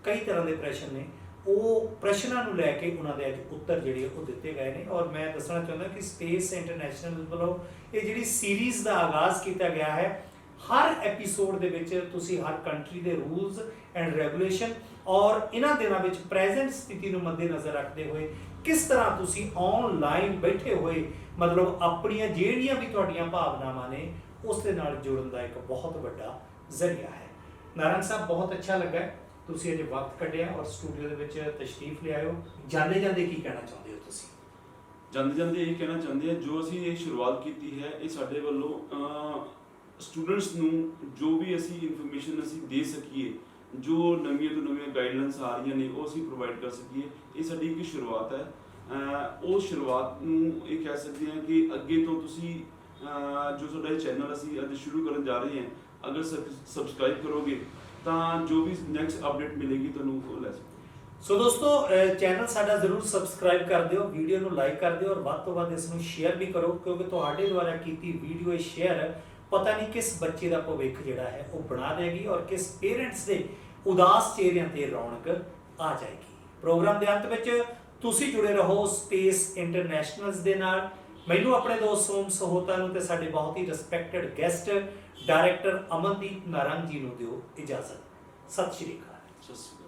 ਕਈ ਤਰ੍ਹਾਂ ਦੇ ਪ੍ਰਸ਼ਨ ਨੇ, ਉਹ ਪ੍ਰਸ਼ਨਾਂ ਨੂੰ ਲੈ ਕੇ ਉਹਨਾਂ ਦੇ ਅੱਜ ਉੱਤਰ ਜਿਹੜੇ ਉਹ ਦਿੱਤੇ ਗਏ ਨੇ। ਔਰ ਮੈਂ ਦੱਸਣਾ ਚਾਹੁੰਦਾ ਕਿ ਸਪੇਸ ਇੰਟਰਨੈਸ਼ਨਲ ਵੱਲੋਂ ਇਹ ਜਿਹੜੀ ਸੀਰੀਜ਼ ਦਾ ਆਗਾਜ਼ ਕੀਤਾ ਗਿਆ ਹੈ, ਹਰ ਐਪੀਸੋਡ ਦੇ ਵਿੱਚ ਤੁਸੀਂ ਹਰ ਕੰਟਰੀ ਦੇ ਰੂਲਸ ਐਂਡ ਰੈਗੂਲੇਸ਼ਨ ਔਰ ਇਹਨਾਂ ਦਿਨਾਂ ਵਿੱਚ ਪ੍ਰੈਜ਼ੈਂਟ ਸਥਿਤੀ ਨੂੰ ਮੱਦੇਨਜ਼ਰ ਰੱਖਦੇ ਹੋਏ ਕਿਸ ਤਰ੍ਹਾਂ ਤੁਸੀਂ ਆਨਲਾਈਨ ਬੈਠੇ ਹੋਏ ਮਤਲਬ ਆਪਣੀਆਂ ਜਿਹੜੀਆਂ ਵੀ ਤੁਹਾਡੀਆਂ ਭਾਵਨਾਵਾਂ ਨੇ ਉਸ ਦੇ ਨਾਲ ਜੁੜਨ ਦਾ ਇੱਕ ਬਹੁਤ ਵੱਡਾ ਜ਼ਰੀਆ ਹੈ। ਨਾਰੰਗ ਸਾਹਿਬ, ਬਹੁਤ ਅੱਛਾ ਲੱਗਾ ਤੁਸੀਂ ਅਜੇ ਵਕਤ ਕੱਢਿਆ ਔਰ ਸਟੂਡੀਓ ਦੇ ਵਿੱਚ ਤਸ਼ਰੀਫ ਲਿਆਇਓ। ਜਾਂਦੇ ਜਾਂਦੇ ਕੀ ਕਹਿਣਾ ਚਾਹੁੰਦੇ ਹੋ ਤੁਸੀਂ? ਜਾਂਦੇ ਜਾਂਦੇ ਇਹ ਕਹਿਣਾ ਚਾਹੁੰਦੇ ਹਾਂ, ਜੋ ਅਸੀਂ ਇਹ ਸ਼ੁਰੂਆਤ ਕੀਤੀ ਹੈ ਇਹ ਸਾਡੇ ਵੱਲੋਂ ਸਟੂਡੈਂਟਸ ਨੂੰ ਜੋ ਵੀ ਅਸੀਂ ਇਨਫੋਰਮੇਸ਼ਨ ਅਸੀਂ ਦੇ ਸਕੀਏ, ਜੋ ਨਵੀਆਂ ਤੋਂ ਨਵੀਆਂ ਗਾਈਡਲਾਈਨਸ ਆ ਰਹੀਆਂ ਨੇ ਉਹ ਅਸੀਂ ਪ੍ਰੋਵਾਈਡ ਕਰ ਸਕੀਏ, ਇਹ ਸਾਡੀ ਇੱਕ ਸ਼ੁਰੂਆਤ ਹੈ। ਉਹ ਸ਼ੁਰੂਆਤ ਨੂੰ ਇਹ ਕਹਿ ਸਕਦੇ ਹਾਂ ਕਿ ਅੱਗੇ ਤੋਂ ਤੁਸੀਂ ਜੋ ਸਾਡਾ ਇਹ ਚੈਨਲ ਅਸੀਂ ਅੱਜ ਸ਼ੁਰੂ ਕਰਨ ਜਾ ਰਹੇ ਹਾਂ, ਅਗਰ ਸਬਸਕ੍ਰਾਈਬ ਕਰੋਗੇ ਤਾਂ ਜੋ ਵੀ ਨੈਕਸਟ ਅਪਡੇਟ ਮਿਲੇਗੀ ਤੁਹਾਨੂੰ ਉਹ ਲੈ ਸਕਦੇ। ਸੋ ਦੋਸਤੋ, ਚੈਨਲ ਸਾਡਾ ਜ਼ਰੂਰ ਸਬਸਕ੍ਰਾਈਬ ਕਰ ਦਿਓ, ਵੀਡੀਓ ਨੂੰ ਲਾਈਕ ਕਰ ਦਿਓ ਔਰ ਵੱਧ ਤੋਂ ਵੱਧ ਇਸ ਨੂੰ ਸ਼ੇਅਰ ਵੀ ਕਰੋ, ਕਿਉਂਕਿ ਤੁਹਾਡੇ ਦੁਆਰਾ ਕੀਤੀ ਵੀਡੀਓ ਇਹ ਸ਼ੇਅਰ ਪਤਾ ਨਹੀਂ ਕਿਸ ਬੱਚੇ ਦਾ ਭਵਿੱਖ ਜਿਹੜਾ ਹੈ ਉਹ ਬਣਾ ਦੇਗੀ ਔਰ ਕਿਸ ਪੇਰੈਂਟਸ ਦੇ ਉਦਾਸ ਚਿਹਰਿਆਂ ਤੇ ਰੌਣਕ ਆ ਜਾਏਗੀ। ਪ੍ਰੋਗਰਾਮ ਦੇ ਅੰਤ ਵਿੱਚ ਤੁਸੀਂ ਜੁੜੇ ਰਹੋ ਸਪੇਸ ਇੰਟਰਨੈਸ਼ਨਲਸ ਦੇ ਨਾਲ। ਮੈਨੂੰ ਆਪਣੇ ਦੋਸਤ ਸੋਮ ਸਹੋਤਾ ਨੂੰ ਤੇ ਸਾਡੇ ਬਹੁਤ ਹੀ respected guest director Amandeep Narang ji ਨੂੰ ਦਿਓ ਇਜਾਜ਼ਤ। ਸਤਿ ਸ਼੍ਰੀ ਅਕਾਲ।